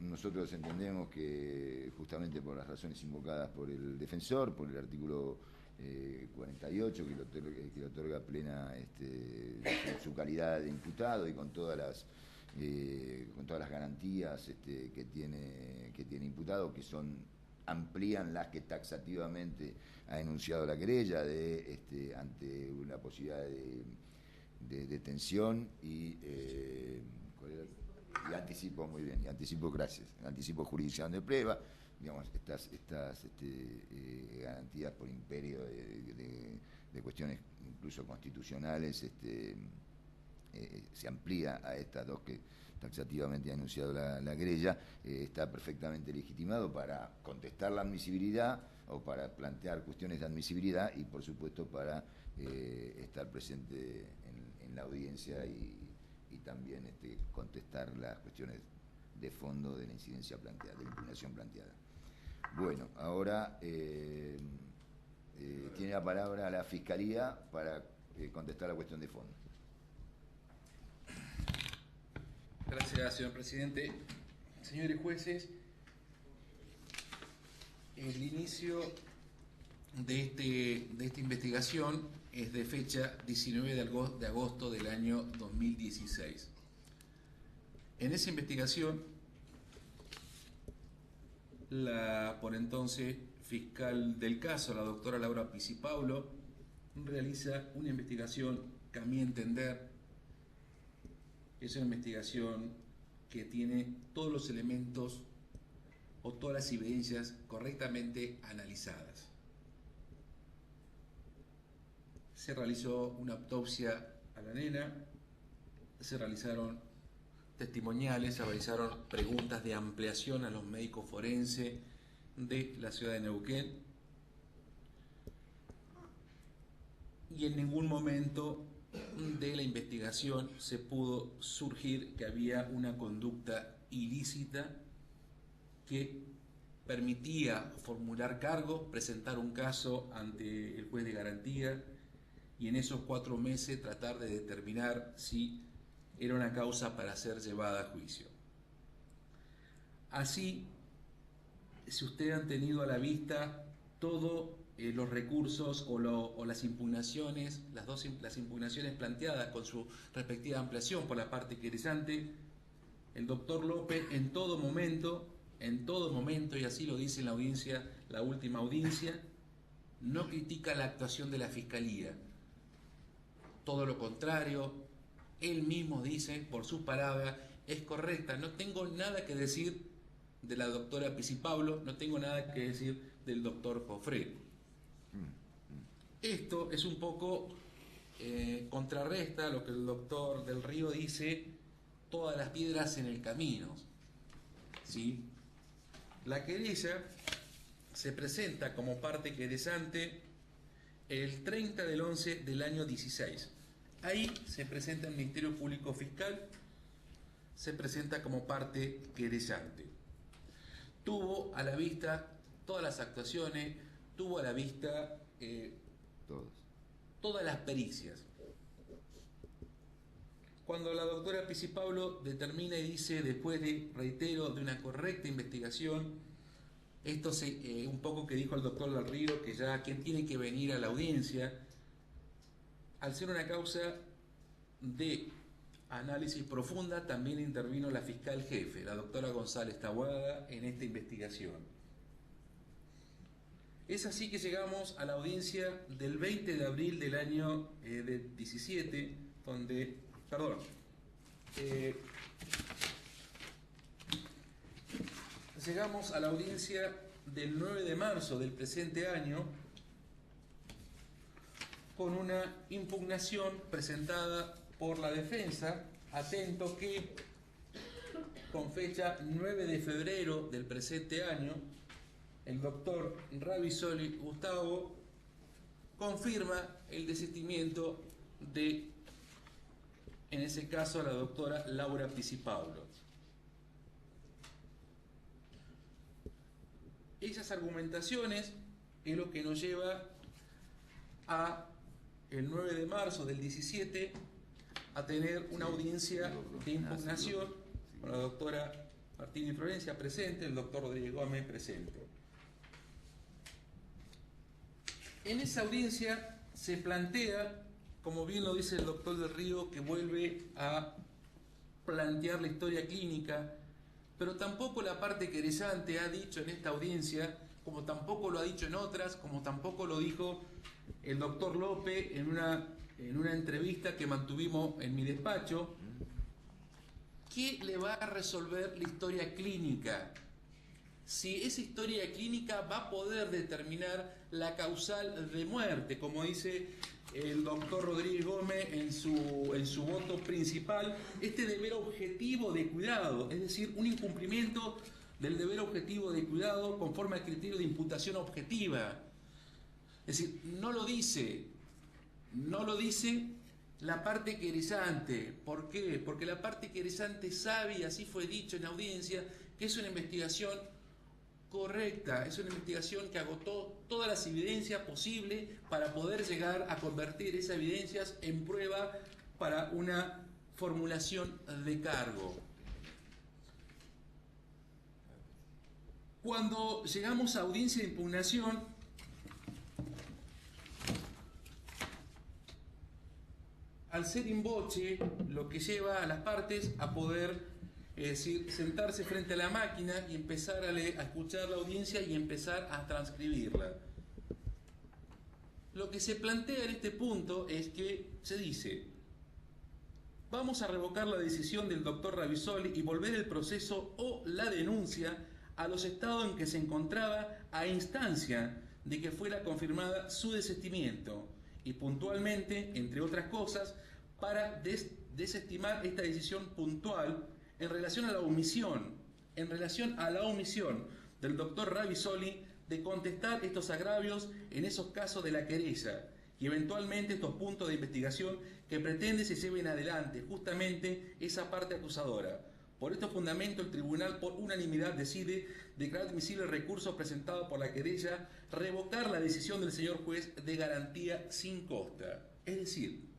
Nosotros entendemos que justamente por las razones invocadas por el defensor, por el artículo 48 que le otorga plena su calidad de imputado y con todas las garantías que tiene imputado, que amplían las que taxativamente ha enunciado la querella ante una posibilidad de detención y anticipo, muy bien, y anticipo, gracias, anticipo jurisdicción de prueba, digamos, estas garantías por imperio de cuestiones incluso constitucionales, se amplía a estas dos que taxativamente ha anunciado la querella, está perfectamente legitimado para contestar la admisibilidad o para plantear cuestiones de admisibilidad y, por supuesto, para estar presente en la audiencia y también contestar las cuestiones de fondo de la incidencia planteada, de la impugnación planteada. Bueno, ahora tiene la palabra la Fiscalía para contestar la cuestión de fondo. Gracias, señor presidente. Señores jueces, el inicio de esta investigación es de fecha 19 de agosto del año 2016. En esa investigación, la por entonces fiscal del caso, la doctora Laura Pisipaulo, realiza una investigación que, a mi entender, es una investigación que tiene todos los elementos o todas las evidencias correctamente analizadas. Se realizó una autopsia a la nena, se realizaron testimoniales, se realizaron preguntas de ampliación a los médicos forenses de la ciudad de Neuquén y en ningún momento de la investigación se pudo surgir que había una conducta ilícita que permitía formular cargos, presentar un caso ante el juez de garantía y en esos 4 meses tratar de determinar si era una causa para ser llevada a juicio. Así, si ustedes han tenido a la vista todos los recursos o las impugnaciones, las impugnaciones planteadas con su respectiva ampliación por la parte querellante, el doctor López en todo momento, y así lo dice en la audiencia, la última audiencia, no critica la actuación de la Fiscalía. Todo lo contrario, él mismo dice, por sus palabras, es correcta, no tengo nada que decir de la doctora Pisipaulo, no tengo nada que decir del doctor Jofré. Esto es un poco contrarresta lo que el doctor del Río dice, todas las piedras en el camino, ¿sí? La querella se presenta como parte querellante el 30 del 11 del año 16. Ahí se presenta el Ministerio Público Fiscal, se presenta como parte querellante. Tuvo a la vista todas las actuaciones, tuvo a la vista todas las pericias. Cuando la doctora Pisipablo determina y dice, después de, reitero, de una correcta investigación, esto un poco que dijo el doctor Del Río, que ya quien tiene que venir a la audiencia, al ser una causa de análisis profunda, también intervino la fiscal jefe, la doctora González Taboada, en esta investigación. Es así que llegamos a la audiencia del 20 de abril del año del 17, donde, llegamos a la audiencia del 9 de marzo del presente año, con una impugnación presentada por la defensa, atento que con fecha 9 de febrero del presente año, el doctor Ravizoli Gustavo confirma el desistimiento de, en ese caso, la doctora Laura Pisipablo. Esas argumentaciones es lo que nos lleva a el 9 de marzo del 17 a tener una audiencia de impugnación con la doctora Martínez Florencia presente, el doctor Rodríguez Gómez presente. En esa audiencia se plantea, como bien lo dice el doctor Del Río, que vuelve a plantear la historia clínica, pero tampoco la parte querellante ha dicho en esta audiencia, como tampoco lo ha dicho en otras, como tampoco lo dijo el doctor López en una entrevista que mantuvimos en mi despacho, ¿qué le va a resolver la historia clínica? Si esa historia clínica va a poder determinar la causal de muerte, como dice el doctor Rodríguez Gómez en su voto principal, este deber objetivo de cuidado, es decir, un incumplimiento del deber objetivo de cuidado conforme al criterio de imputación objetiva. Es decir, no lo dice la parte querellante. ¿Por qué? Porque la parte querellante sabe, y así fue dicho en la audiencia, que es una investigación correcta, es una investigación que agotó todas las evidencias posibles para poder llegar a convertir esas evidencias en prueba para una formulación de cargo. Cuando llegamos a audiencia de impugnación, al ser in voce, lo que lleva a las partes a poder, es decir, sentarse frente a la máquina y empezar a escuchar la audiencia y empezar a transcribirla. Lo que se plantea en este punto es que se dice: vamos a revocar la decisión del doctor Ravizoli y volver el proceso o la denuncia a los estados en que se encontraba a instancia de que fuera confirmada su desistimiento y puntualmente, entre otras cosas, para desestimar esta decisión puntual en relación a la omisión del doctor Ravizoli de contestar estos agravios en esos casos de la querella y eventualmente estos puntos de investigación que pretende se lleven adelante justamente esa parte acusadora. Por estos fundamentos, el tribunal por unanimidad decide declarar admisible el recurso presentado por la querella, revocar la decisión del señor juez de garantía sin costa. Es decir,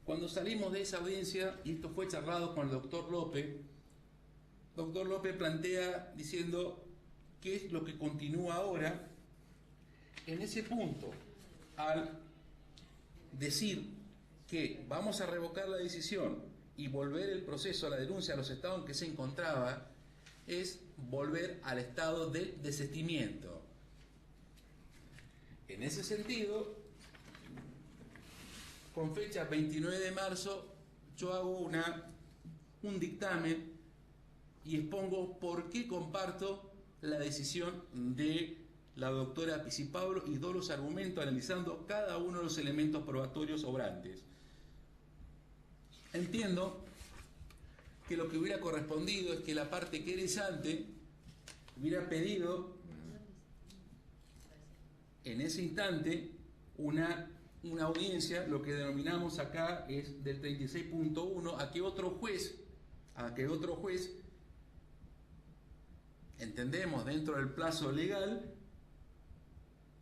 cuando salimos de esa audiencia, y esto fue charlado con el doctor López plantea diciendo qué es lo que continúa ahora. En ese punto, al decir que vamos a revocar la decisión y volver el proceso a la denuncia a los estados en que se encontraba, es volver al estado del desistimiento. En ese sentido, con fecha 29 de marzo, yo hago un dictamen y expongo por qué comparto la decisión de la doctora Pisipablo y doy los argumentos analizando cada uno de los elementos probatorios obrantes. Entiendo que lo que hubiera correspondido es que la parte querellante hubiera pedido en ese instante una audiencia, lo que denominamos acá es del 36.1, a que otro juez, entendemos dentro del plazo legal,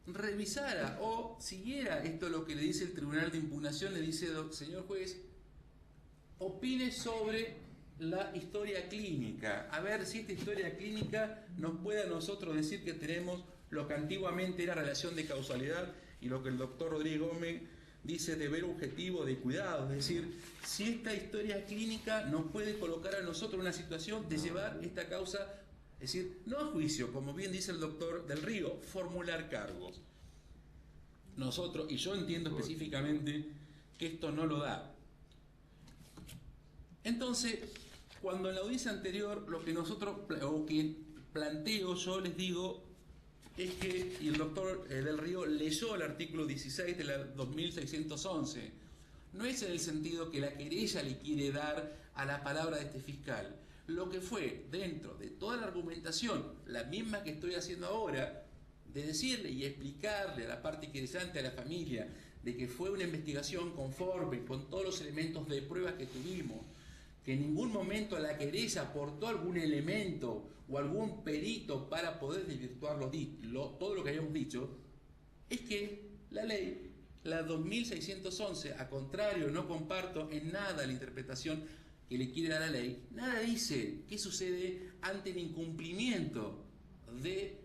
revisara o siguiera esto lo que le dice el Tribunal de Impugnación, le dice, señor juez, opine sobre la historia clínica, a ver si esta historia clínica nos puede a nosotros decir que tenemos lo que antiguamente era relación de causalidad y lo que el doctor Rodríguez Gómez dice deber objetivo de cuidado, es decir, si esta historia clínica nos puede colocar a nosotros en una situación de llevar esta causa, es decir, no a juicio, como bien dice el doctor del Río, formular cargos. Nosotros, y yo entiendo específicamente que esto no lo da. Entonces, cuando en la audiencia anterior lo que nosotros, o que planteo, yo les digo, es que, y el doctor del Río leyó el artículo 16 de la 2611, no es en el sentido que la querella le quiere dar a la palabra de este fiscal. Lo que fue dentro de toda la argumentación, la misma que estoy haciendo ahora, de decirle y explicarle a la parte querellante, a la familia, de que fue una investigación conforme con todos los elementos de prueba que tuvimos, que en ningún momento la querella aportó algún elemento o algún perito para poder desvirtuar todo lo que habíamos dicho, es que la ley, la 2611, a contrario, no comparto en nada la interpretación que le quiere dar la ley, nada dice qué sucede ante el incumplimiento de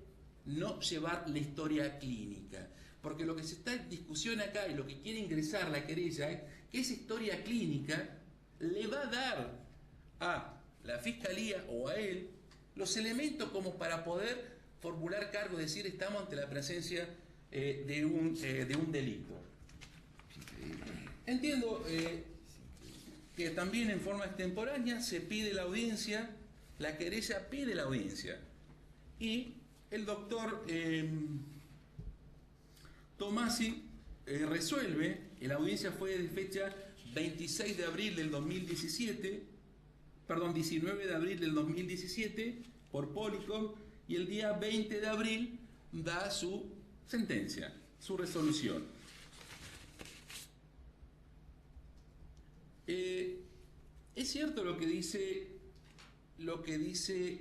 no llevar la historia clínica. Porque lo que se está en discusión acá y lo que quiere ingresar la querella es que esa historia clínica le va a dar a la fiscalía o a él los elementos como para poder formular cargo, decir estamos ante la presencia de un delito. Entiendo que también en forma extemporánea se pide la audiencia, la querella pide la audiencia y el doctor Tomasi resuelve, la audiencia fue de fecha 26 de abril del 2017, perdón, 19 de abril del 2017 por Policom, y el día 20 de abril da su sentencia, su resolución. Es cierto lo que dice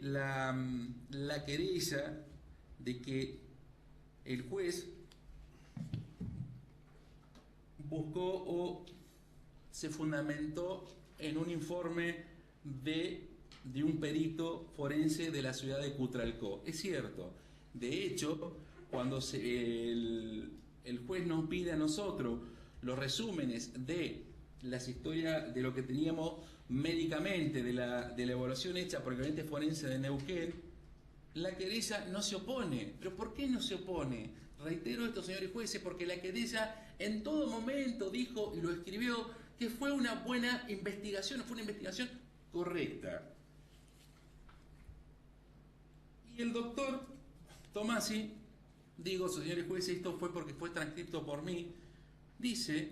la querella de que el juez buscó o se fundamentó en un informe de un perito forense de la ciudad de Cutralcó. Es cierto. De hecho, cuando el juez nos pide a nosotros los resúmenes de las historias de lo que teníamos médicamente, de la evaluación hecha por el gabinete forense de Neuquén, la querella no se opone. ¿Pero por qué no se opone? Reitero esto, señores jueces, porque la querella en todo momento dijo y lo escribió que fue una buena investigación, fue una investigación correcta. Y el doctor Tomasi, digo, señores jueces, esto fue porque fue transcrito por mí, dice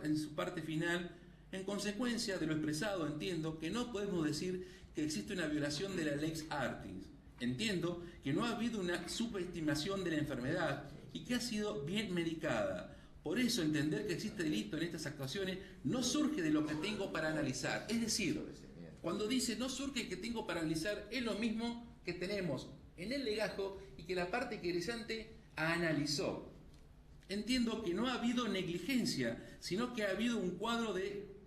en su parte final, en consecuencia de lo expresado, entiendo que no podemos decir que existe una violación de la lex artis. Entiendo que no ha habido una subestimación de la enfermedad y que ha sido bien medicada. Por eso entender que existe delito en estas actuaciones no surge de lo que tengo para analizar. Es decir, cuando dice no surge que tengo para analizar, es lo mismo que tenemos en el legajo y que la parte querellante analizó. Entiendo que no ha habido negligencia, sino que ha habido un cuadro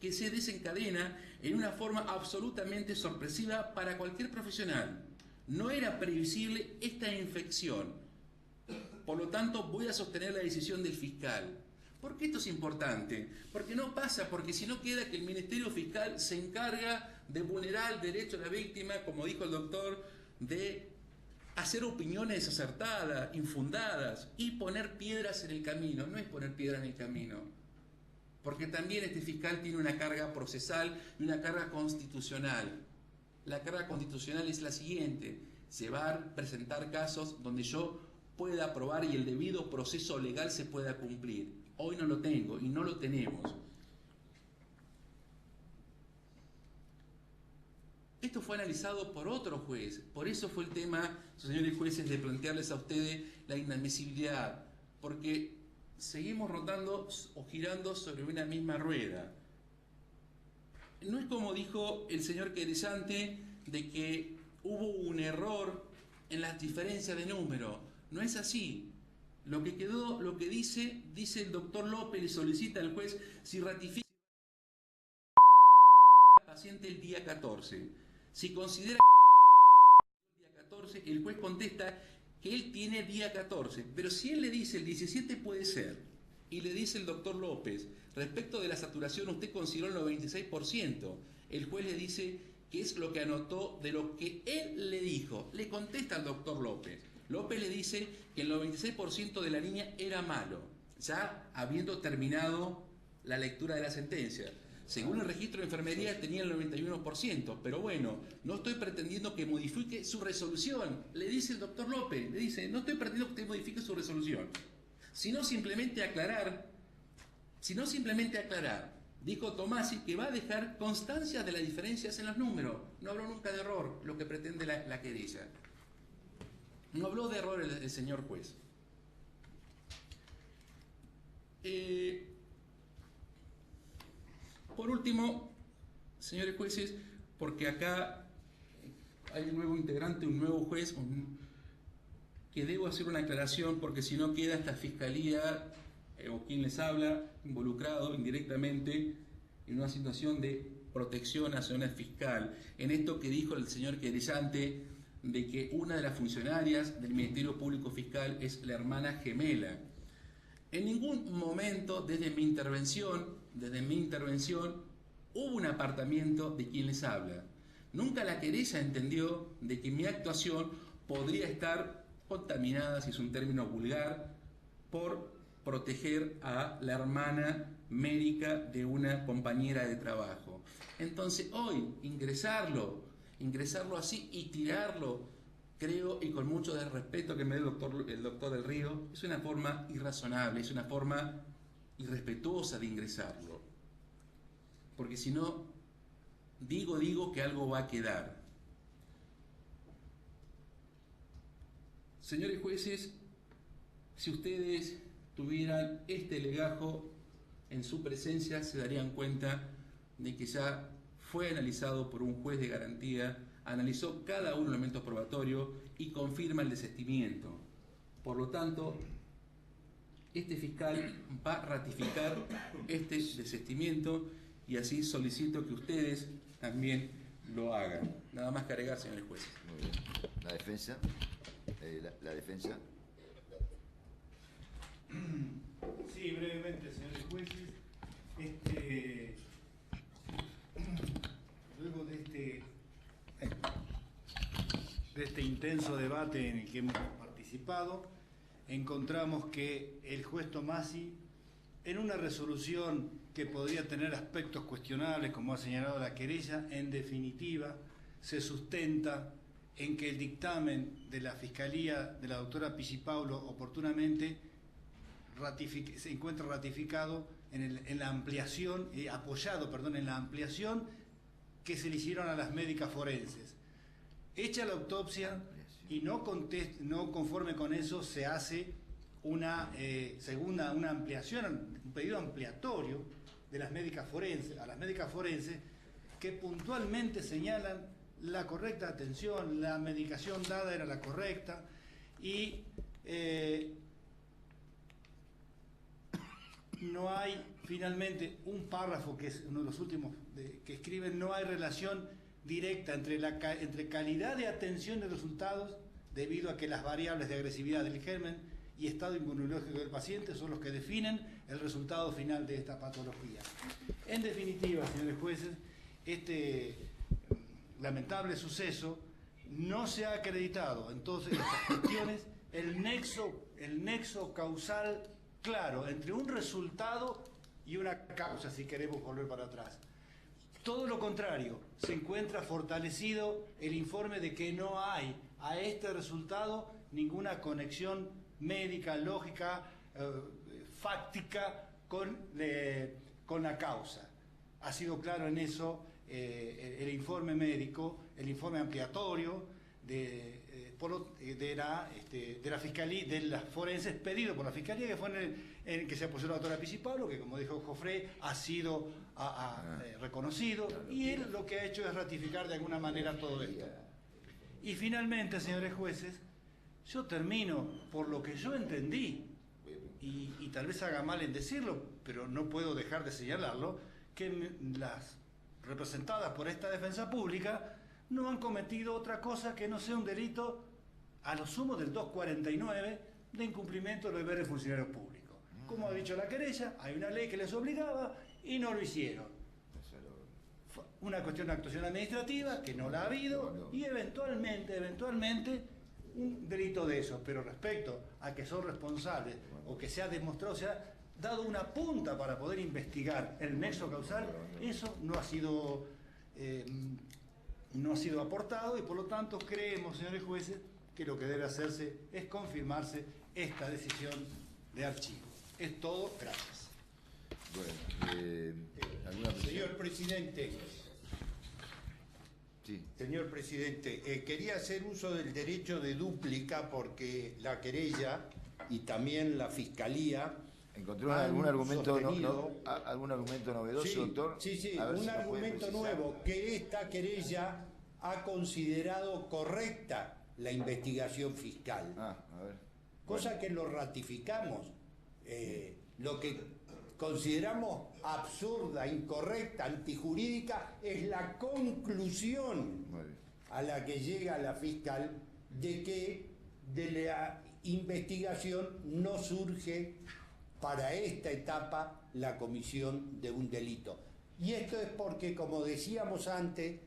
que se desencadena en una forma absolutamente sorpresiva para cualquier profesional. No era previsible esta infección. Por lo tanto, voy a sostener la decisión del fiscal. ¿Por qué esto es importante? Porque no pasa, porque si no queda que el Ministerio Fiscal se encarga de vulnerar el derecho de la víctima, como dijo el doctor, de hacer opiniones desacertadas, infundadas y poner piedras en el camino. No es poner piedras en el camino, porque también este fiscal tiene una carga procesal y una carga constitucional. La carga constitucional es la siguiente: presentar casos donde yo pueda probar y el debido proceso legal se pueda cumplir. Hoy no lo tengo y no lo tenemos. Esto fue analizado por otro juez, por eso fue el tema, señores jueces, de plantearles a ustedes la inadmisibilidad, porque seguimos rotando o girando sobre una misma rueda. No es como dijo el señor querellante de que hubo un error en las diferencias de número. No es así. Lo que quedó, lo que dice el doctor López, le solicita al juez si ratifica al paciente el día 14. Si considera que el día 14, el juez contesta que él tiene día 14, pero si él le dice el 17 puede ser, y le dice el doctor López, respecto de la saturación usted consideró el 96%, el juez le dice que es lo que anotó de lo que él le dijo, le contesta al doctor López. López le dice que el 96% de la línea era malo, ya habiendo terminado la lectura de la sentencia. Según el registro de enfermería tenía el 91%, pero bueno, no estoy pretendiendo que modifique su resolución, le dice el doctor López, le dice, no estoy pretendiendo que usted modifique su resolución, sino simplemente aclarar, dijo Tomasi que va a dejar constancia de las diferencias en los números, no habló nunca de error, lo que pretende la querella. No habló de error el señor juez. Por último, señores jueces, porque acá hay un nuevo integrante, un nuevo juez, que debo hacer una aclaración porque si no queda esta fiscalía o quien les habla involucrado indirectamente en una situación de protección nacional fiscal. En esto que dijo el señor querellante de que una de las funcionarias del Ministerio Público Fiscal es la hermana gemela. En ningún momento desde mi intervención, hubo un apartamiento de quien les habla. Nunca la querella entendió de que mi actuación podría estar contaminada, si es un término vulgar, por proteger a la hermana médica de una compañera de trabajo. Entonces hoy ingresarlo así y tirarlo, creo, y con mucho de respeto que me da el doctor del Río, es una forma irrazonable, es una forma irrespetuosa de ingresarlo. Porque si no, digo que algo va a quedar. Señores jueces, si ustedes tuvieran este legajo en su presencia, se darían cuenta de que ya fue analizado por un juez de garantía, analizó cada uno de los elementos probatorios y confirma el desistimiento. Por lo tanto, este fiscal va a ratificar este desistimiento y así solicito que ustedes también lo hagan. Nada más que agregar, señores jueces. Muy bien. La defensa. La defensa. Sí, brevemente, señores jueces. Luego de este intenso debate en el que hemos participado, encontramos que el juez Tomasi, en una resolución que podría tener aspectos cuestionables, como ha señalado la querella, en definitiva se sustenta en que el dictamen de la Fiscalía de la doctora Piscipaulo oportunamente se encuentra ratificado en la ampliación, apoyado en la ampliación que se le hicieron a las médicas forenses. Hecha la autopsia y no conforme con eso se hace una ampliación, un pedido ampliatorio de las médicas forenses, a las médicas forenses que puntualmente señalan la correcta atención, la medicación dada era la correcta y no hay finalmente un párrafo que es uno de los últimos que escriben, no hay relación directa entre calidad de atención de resultados debido a que las variables de agresividad del germen y estado inmunológico del paciente son los que definen el resultado final de esta patología. En definitiva, señores jueces, este lamentable suceso no se ha acreditado en todas estas cuestiones el nexo causal claro entre un resultado y una causa, si queremos volver para atrás. Todo lo contrario, se encuentra fortalecido el informe de que no hay a este resultado ninguna conexión médica, lógica, fáctica con la causa. Ha sido claro en eso el informe médico, el informe ampliatorio de la fiscalía, de las forenses pedido por la fiscalía, que fue en el que se apoyó la doctora Pisipaulo, que como dijo Jofré, ha sido reconocido, y él lo que ha hecho es ratificar de alguna manera todo esto. Y finalmente, señores jueces, yo termino por lo que yo entendí, y tal vez haga mal en decirlo, pero no puedo dejar de señalarlo, que las representadas por esta defensa pública no han cometido otra cosa que no sea un delito a lo sumo del 249 de incumplimiento de los deberes de funcionarios públicos. Como ha dicho la querella, hay una ley que les obligaba y no lo hicieron. Fue una cuestión de actuación administrativa que no la ha habido y eventualmente un delito de eso. Pero respecto a que son responsables o que se ha demostrado, se ha dado una punta para poder investigar el nexo causal, eso no ha sido aportado, y por lo tanto creemos, señores jueces, que lo que debe hacerse es confirmarse esta decisión de archivo. Es todo, gracias. Bueno, ¿alguna Señor presidente, Sí. señor presidente, quería hacer uso del derecho de dúplica porque la querella y también la fiscalía ¿Encontró han algún argumento, sostenido- algún argumento novedoso, Sí, doctor? sí, A ver un si nos puede argumento precisar. nuevo, que esta querella ha considerado correcta la investigación fiscal, Ah, a ver. cosa que lo ratificamos. Lo que consideramos absurda, incorrecta, antijurídica es la conclusión Muy bien. a la que llega la fiscal de que de la investigación no surge para esta etapa la comisión de un delito. Y esto es porque, como decíamos antes,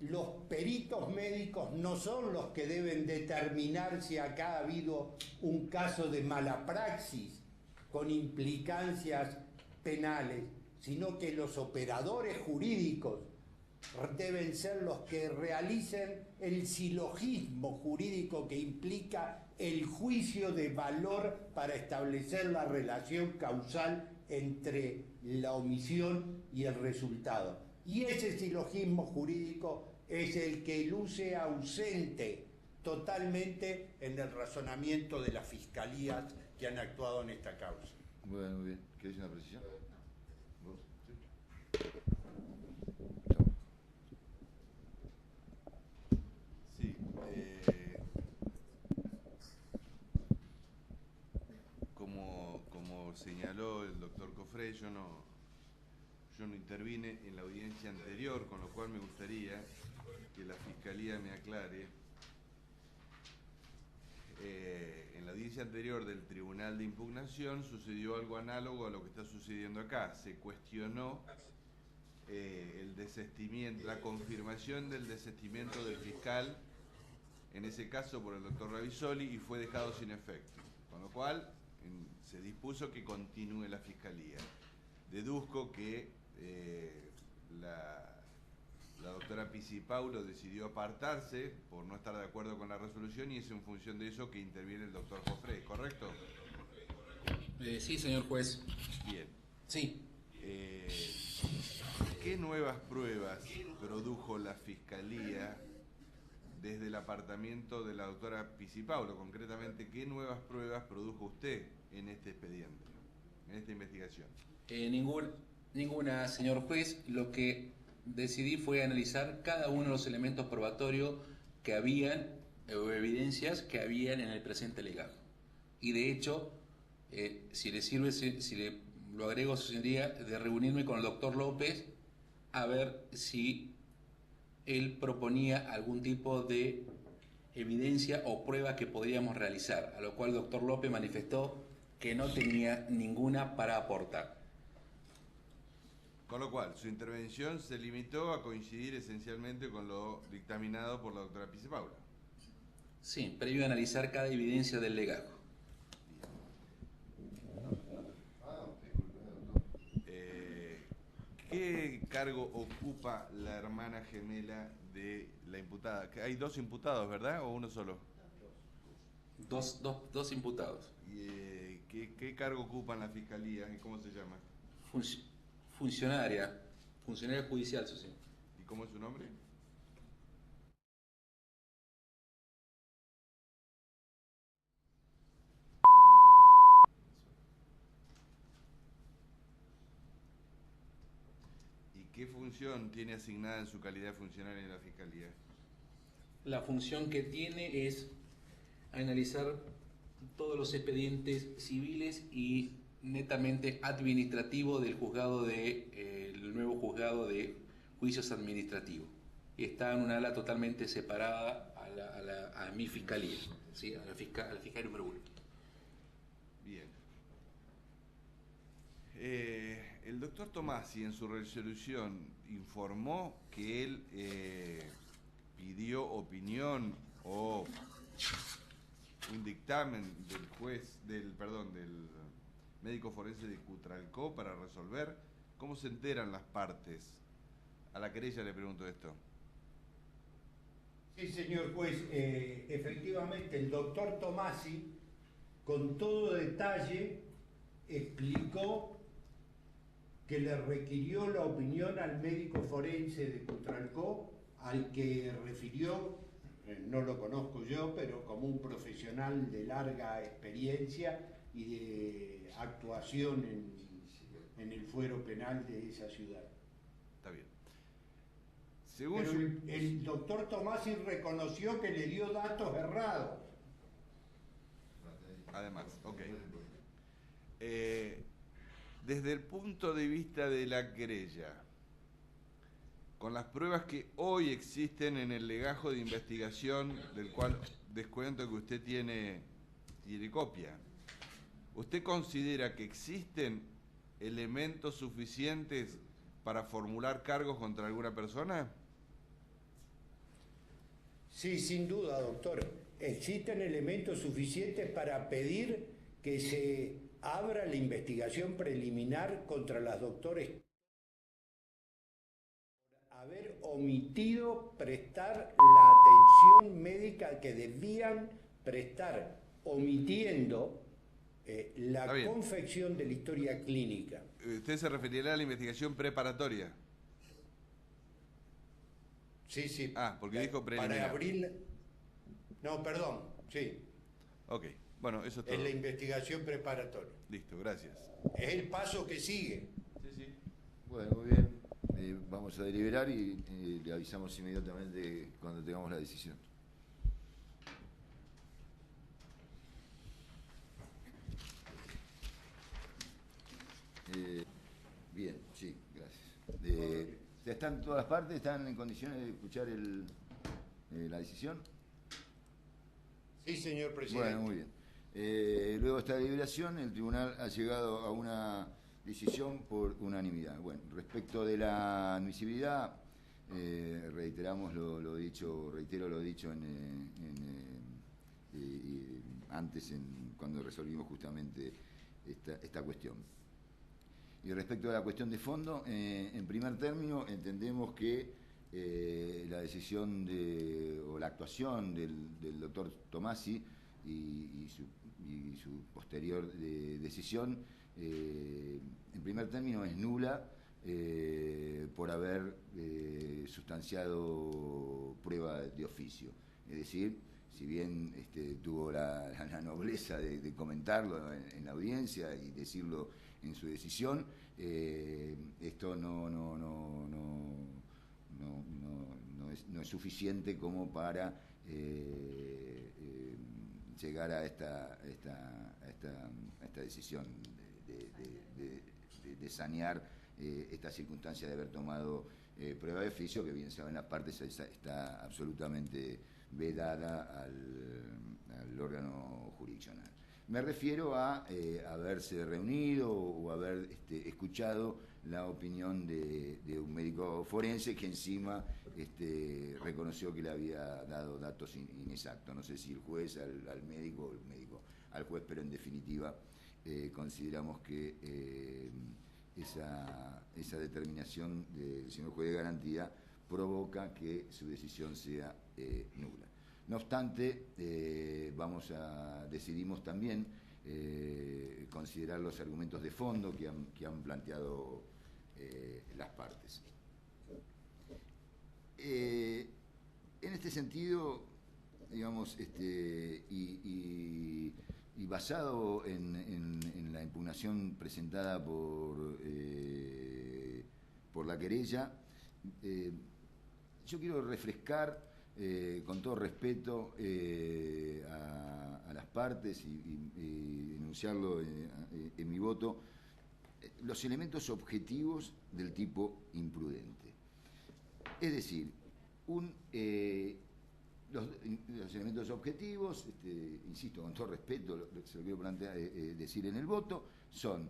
los peritos médicos no son los que deben determinar si acá ha habido un caso de mala praxis con implicancias penales, sino que los operadores jurídicos deben ser los que realicen el silogismo jurídico que implica el juicio de valor para establecer la relación causal entre la omisión y el resultado. Y ese silogismo jurídico es el que luce ausente totalmente en el razonamiento de las fiscalías que han actuado en esta causa. Bueno, muy bien. ¿Querés una precisión? ¿Vos? Sí. Sí, como señaló el doctor Cofré, yo no intervine en la audiencia anterior, con lo cual me gustaría que la Fiscalía me aclare. En la audiencia anterior del Tribunal de Impugnación sucedió algo análogo a lo que está sucediendo acá. Se cuestionó el desistimiento, la confirmación del desistimiento del fiscal, en ese caso por el doctor Ravisoli, y fue dejado sin efecto. Con lo cual se dispuso que continúe la Fiscalía. Deduzco que la doctora Pisipaulo decidió apartarse por no estar de acuerdo con la resolución, y es en función de eso que interviene el doctor Jofré, ¿correcto? Sí, señor juez. Bien. Sí. ¿Qué nuevas pruebas produjo la Fiscalía desde el apartamiento de la doctora Pisipaulo? Concretamente, ¿qué nuevas pruebas produjo usted en este expediente, en esta investigación? Ninguna, señor juez. Lo que decidí fue analizar cada uno de los elementos probatorios que habían, o evidencias que habían en el presente legajo. Y de hecho, si le sirve, lo agrego, sería de reunirme con el doctor López a ver si él proponía algún tipo de evidencia o prueba que podríamos realizar, a lo cual el doctor López manifestó que no tenía ninguna para aportar. Con lo cual, su intervención se limitó a coincidir esencialmente con lo dictaminado por la doctora Pisipaulo. Sí, previo a analizar cada evidencia del legajo. ¿Qué cargo ocupa la hermana gemela de la imputada? Hay dos imputados, ¿verdad? ¿O uno solo? Dos imputados. ¿Y qué cargo ocupa en la Fiscalía y cómo se llama? Funcionaria judicial, sí. ¿Y cómo es su nombre? función tiene asignada en su calidad de funcionario en la Fiscalía? La función que tiene es analizar todos los expedientes civiles y netamente administrativo del juzgado el nuevo juzgado de juicios administrativos. Y está en una ala totalmente separada a mi fiscalía, ¿sí? a la fiscal número 1. Bien. El doctor Tomasi en su resolución informó que él pidió opinión o un dictamen del del médico forense de Cutralcó para resolver. ¿Cómo se enteran las partes? A la querella le pregunto esto. Sí, señor juez, efectivamente el doctor Tomasi, con todo detalle, explicó que le requirió la opinión al médico forense de Cutralcó, al que refirió, no lo conozco yo, pero como un profesional de larga experiencia y de actuación en el fuero penal de esa ciudad. Está bien. Pero el doctor Tomasi reconoció que le dio datos errados. Además, ok. Desde el punto de vista de la querella, con las pruebas que hoy existen en el legajo de investigación, del cual descuento que usted tiene copia, ¿usted considera que existen elementos suficientes para formular cargos contra alguna persona? Sí, sin duda, doctor. Existen elementos suficientes para pedir que se abra la investigación preliminar contra las doctores por haber omitido prestar la atención médica que debían prestar, omitiendo la confección de la historia clínica. ¿Usted se referirá a la investigación preparatoria? Sí. Ah, porque dijo preliminar. Para abril... No, perdón, sí. Ok, bueno, eso es todo. Es la investigación preparatoria. Listo, gracias. Es el paso que sigue. Sí. Bueno, muy bien. Vamos a deliberar y le avisamos inmediatamente cuando tengamos la decisión. Bien, sí, gracias. ¿Ya están todas las partes? ¿Están en condiciones de escuchar la decisión? Sí, señor presidente. Bueno, muy bien. Luego de esta deliberación, el tribunal ha llegado a una decisión por unanimidad. Bueno, respecto de la admisibilidad, reiteramos lo dicho antes cuando resolvimos justamente esta cuestión. Y respecto a la cuestión de fondo, en primer término, entendemos que la decisión o la actuación del doctor Tomasi y su posterior decisión, en primer término, es nula por haber sustanciado prueba de oficio. Es decir, si bien tuvo la nobleza de comentarlo en la audiencia y decirlo en su decisión, esto no es suficiente como para llegar a esta decisión de sanear esta circunstancia de haber tomado prueba de oficio, que bien saben las partes está absolutamente vedada al órgano jurisdiccional. Me refiero a haberse reunido o haber escuchado la opinión de un médico forense que encima reconoció que le había dado datos inexactos. No sé si el juez al médico o el médico al juez, pero en definitiva consideramos que esa determinación del señor juez de garantía provoca que su decisión sea nula. No obstante, decidimos también considerar los argumentos de fondo que han planteado las partes. En este sentido, digamos, y basado en la impugnación presentada por la querella, yo quiero refrescar, con todo respeto, a las partes y enunciarlo en mi voto, los elementos objetivos del tipo imprudente. Es decir, los elementos objetivos, insisto, con todo respeto, se lo quiero plantear, decir en el voto, son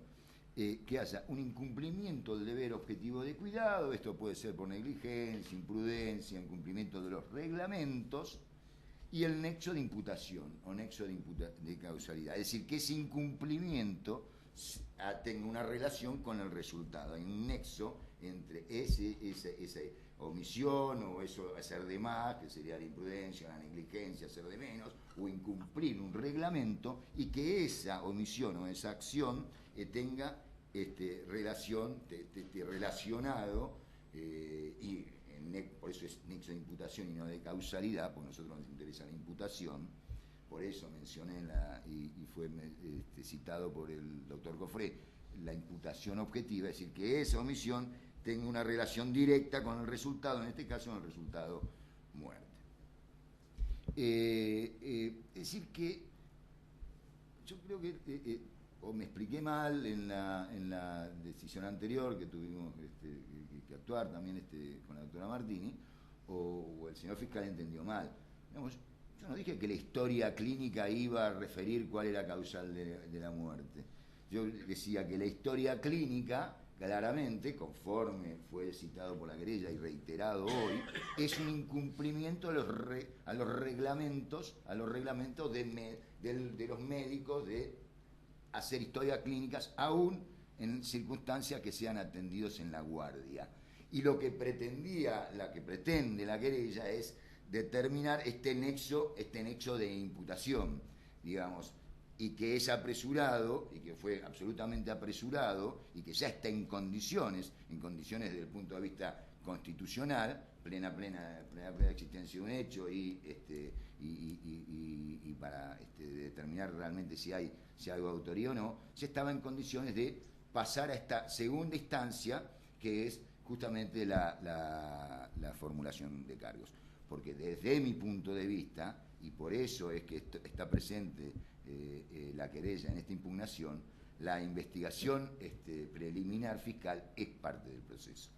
que haya un incumplimiento del deber objetivo de cuidado, esto puede ser por negligencia, imprudencia, incumplimiento de los reglamentos, y el nexo de imputación o nexo de causalidad. Es decir, que ese incumplimiento tenga una relación con el resultado. Hay un nexo entre esa omisión o eso hacer de más, que sería la imprudencia, la negligencia, hacer de menos, o incumplir un reglamento, y que esa omisión o esa acción tenga relacionado, y por eso es nexo de imputación y no de causalidad, porque a nosotros nos interesa la imputación. Por eso mencioné, y fue citado por el doctor Cofré, la imputación objetiva, es decir, que esa omisión tenga una relación directa con el resultado, en este caso, con el resultado muerte. Es decir, que yo creo que, o me expliqué mal en la decisión anterior que tuvimos que actuar también con la doctora Martini, o el señor fiscal entendió mal. Digamos, yo no dije que la historia clínica iba a referir cuál era la causal de la muerte. Yo decía que la historia clínica, claramente, conforme fue citado por la querella y reiterado hoy, es un incumplimiento a los reglamentos de los médicos de hacer historias clínicas, aún en circunstancias que sean atendidos en la guardia. Y lo que pretende la querella es determinar este nexo de imputación, digamos, y que es apresurado, y que fue absolutamente apresurado, y que ya está en condiciones desde el punto de vista constitucional, plena existencia de un hecho, y para determinar realmente si hay autoría o no, se estaba en condiciones de pasar a esta segunda instancia, que es justamente la formulación de cargos. Porque desde mi punto de vista, y por eso es que está presente la querella en esta impugnación, la investigación preliminar fiscal es parte del proceso.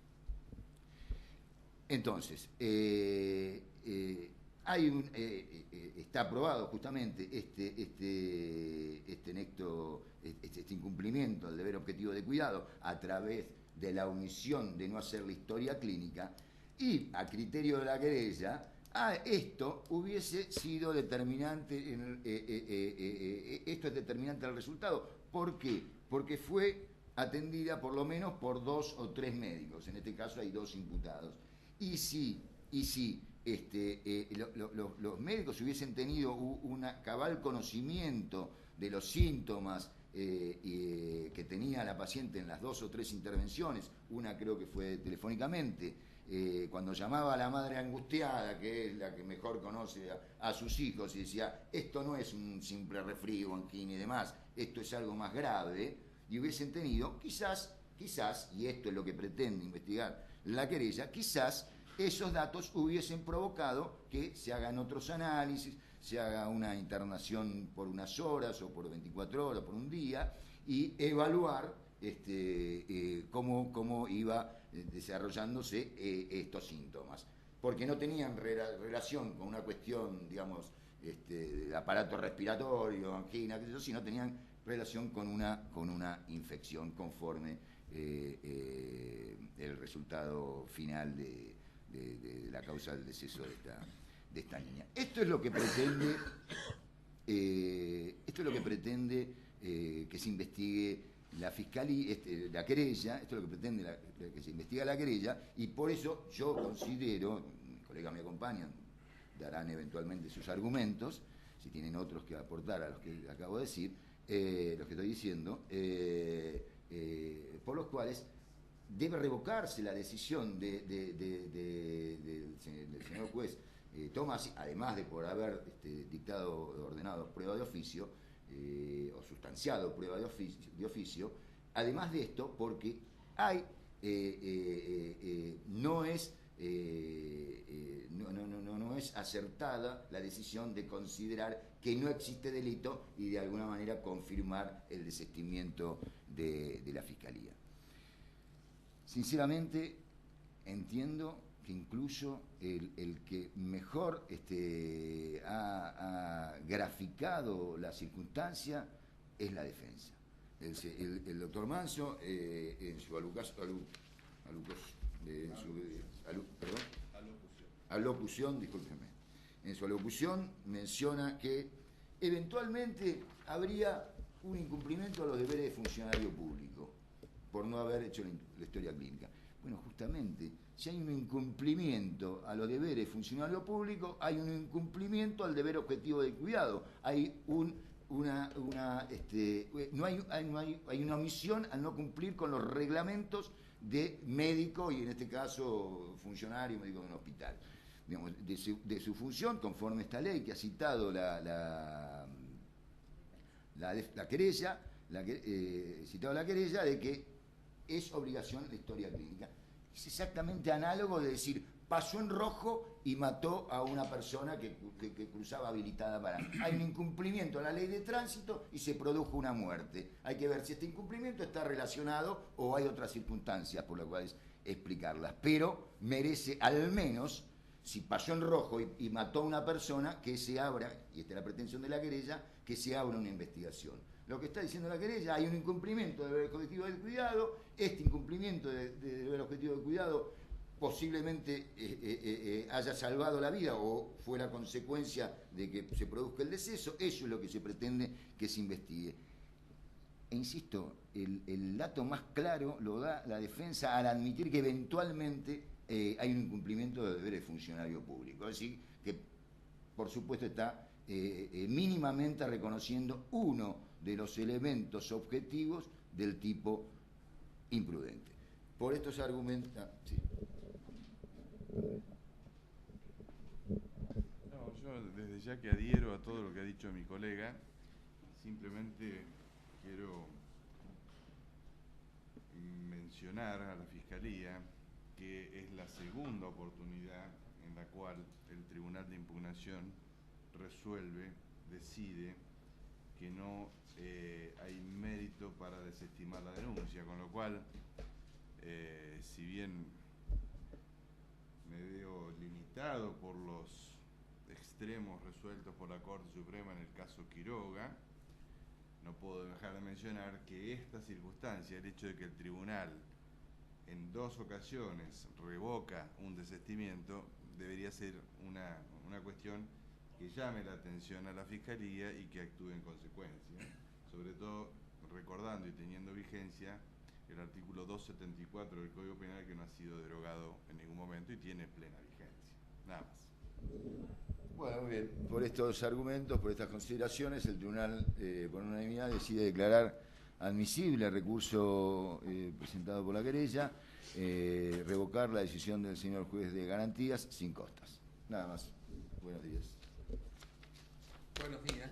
Entonces, está aprobado justamente este incumplimiento del deber objetivo de cuidado a través de la omisión de no hacer la historia clínica, y a criterio de la querella, esto hubiese sido determinante, esto es determinante del resultado. ¿Por qué? Porque fue atendida por lo menos por 2 o 3 médicos, en este caso hay 2 imputados. Y si los médicos hubiesen tenido un cabal conocimiento de los síntomas que tenía la paciente en las 2 o 3 intervenciones, una creo que fue telefónicamente, cuando llamaba a la madre angustiada, que es la que mejor conoce a sus hijos, y decía, esto no es un simple resfrío, angina y demás, esto es algo más grave, y hubiesen tenido, quizás, y esto es lo que pretende investigar la querella, quizás esos datos hubiesen provocado que se hagan otros análisis, se haga una internación por unas horas o por 24 horas, por un día, y evaluar cómo iba desarrollándose estos síntomas, porque no tenían relación con una cuestión, digamos, de aparato respiratorio, angina, qué sé yo, sino tenían relación con una infección, conforme el resultado final de la causa del deceso de esta niña. Esto es lo que pretende que se investigue la fiscalía, la querella. Esto es lo que pretende que se investigue la querella, y por eso yo considero, mis colegas me acompañan, darán eventualmente sus argumentos, si tienen otros que aportar a los que acabo de decir, los que estoy diciendo, por los cuales debe revocarse la decisión del señor juez Tomás, además de por haber ordenado prueba de oficio, o sustanciado prueba de oficio, además de esto, porque hay no es no es acertada la decisión de considerar que no existe delito y de alguna manera confirmar el desistimiento de la Fiscalía. Sinceramente, entiendo que incluso el que mejor ha graficado la circunstancia es la defensa. El doctor Manso, en su alocución, discúlpeme, en su alocución menciona que eventualmente habría un incumplimiento a los deberes de funcionario público por no haber hecho la historia clínica. Bueno, justamente, si hay un incumplimiento a los deberes de funcionario público, hay un incumplimiento al deber objetivo de cuidado. Hay una omisión al no cumplir con los reglamentos de médico y en este caso funcionario médico de un hospital. Digamos, de su función, conforme esta ley que ha citado la querella, citado la querella de que es obligación la historia clínica. Es exactamente análogo de decir, pasó en rojo y mató a una persona que cruzaba habilitada para... Hay un incumplimiento a la ley de tránsito y se produjo una muerte. Hay que ver si este incumplimiento está relacionado o hay otras circunstancias por las cuales explicarlas. Pero merece al menos, si pasó en rojo y mató a una persona, que se abra, y esta es la pretensión de la querella, que se abra una investigación. Lo que está diciendo la querella, hay un incumplimiento del deber objetivo del cuidado, este incumplimiento del deber objetivo del cuidado posiblemente haya salvado la vida o fue la consecuencia de que se produzca el deceso. Eso es lo que se pretende que se investigue. E insisto, el dato más claro lo da la defensa al admitir que eventualmente hay un incumplimiento de deberes de funcionario público. Es decir, que por supuesto está mínimamente reconociendo uno de los elementos objetivos del tipo imprudente. Por estos argumentos... sí. No, yo desde ya que adhiero a todo lo que ha dicho mi colega, simplemente quiero mencionar a la Fiscalía que es la segunda oportunidad en la cual el Tribunal de Impugnación resuelve, decide que no hay mérito para desestimar la denuncia, con lo cual, si bien me veo limitado por los extremos resueltos por la Corte Suprema en el caso Quiroga, no puedo dejar de mencionar que esta circunstancia, el hecho de que el tribunal en 2 ocasiones revoca un desistimiento, debería ser una cuestión que llame la atención a la Fiscalía y que actúe en consecuencia, sobre todo recordando y teniendo vigencia el artículo 274 del Código Penal, que no ha sido derogado en ningún momento y tiene plena vigencia. Nada más. Bueno, muy bien. Por estos argumentos, por estas consideraciones, el tribunal, por unanimidad, decide declarar admisible el recurso presentado por la querella, revocar la decisión del señor juez de garantías sin costas. Nada más. Buenos días. Buenos días.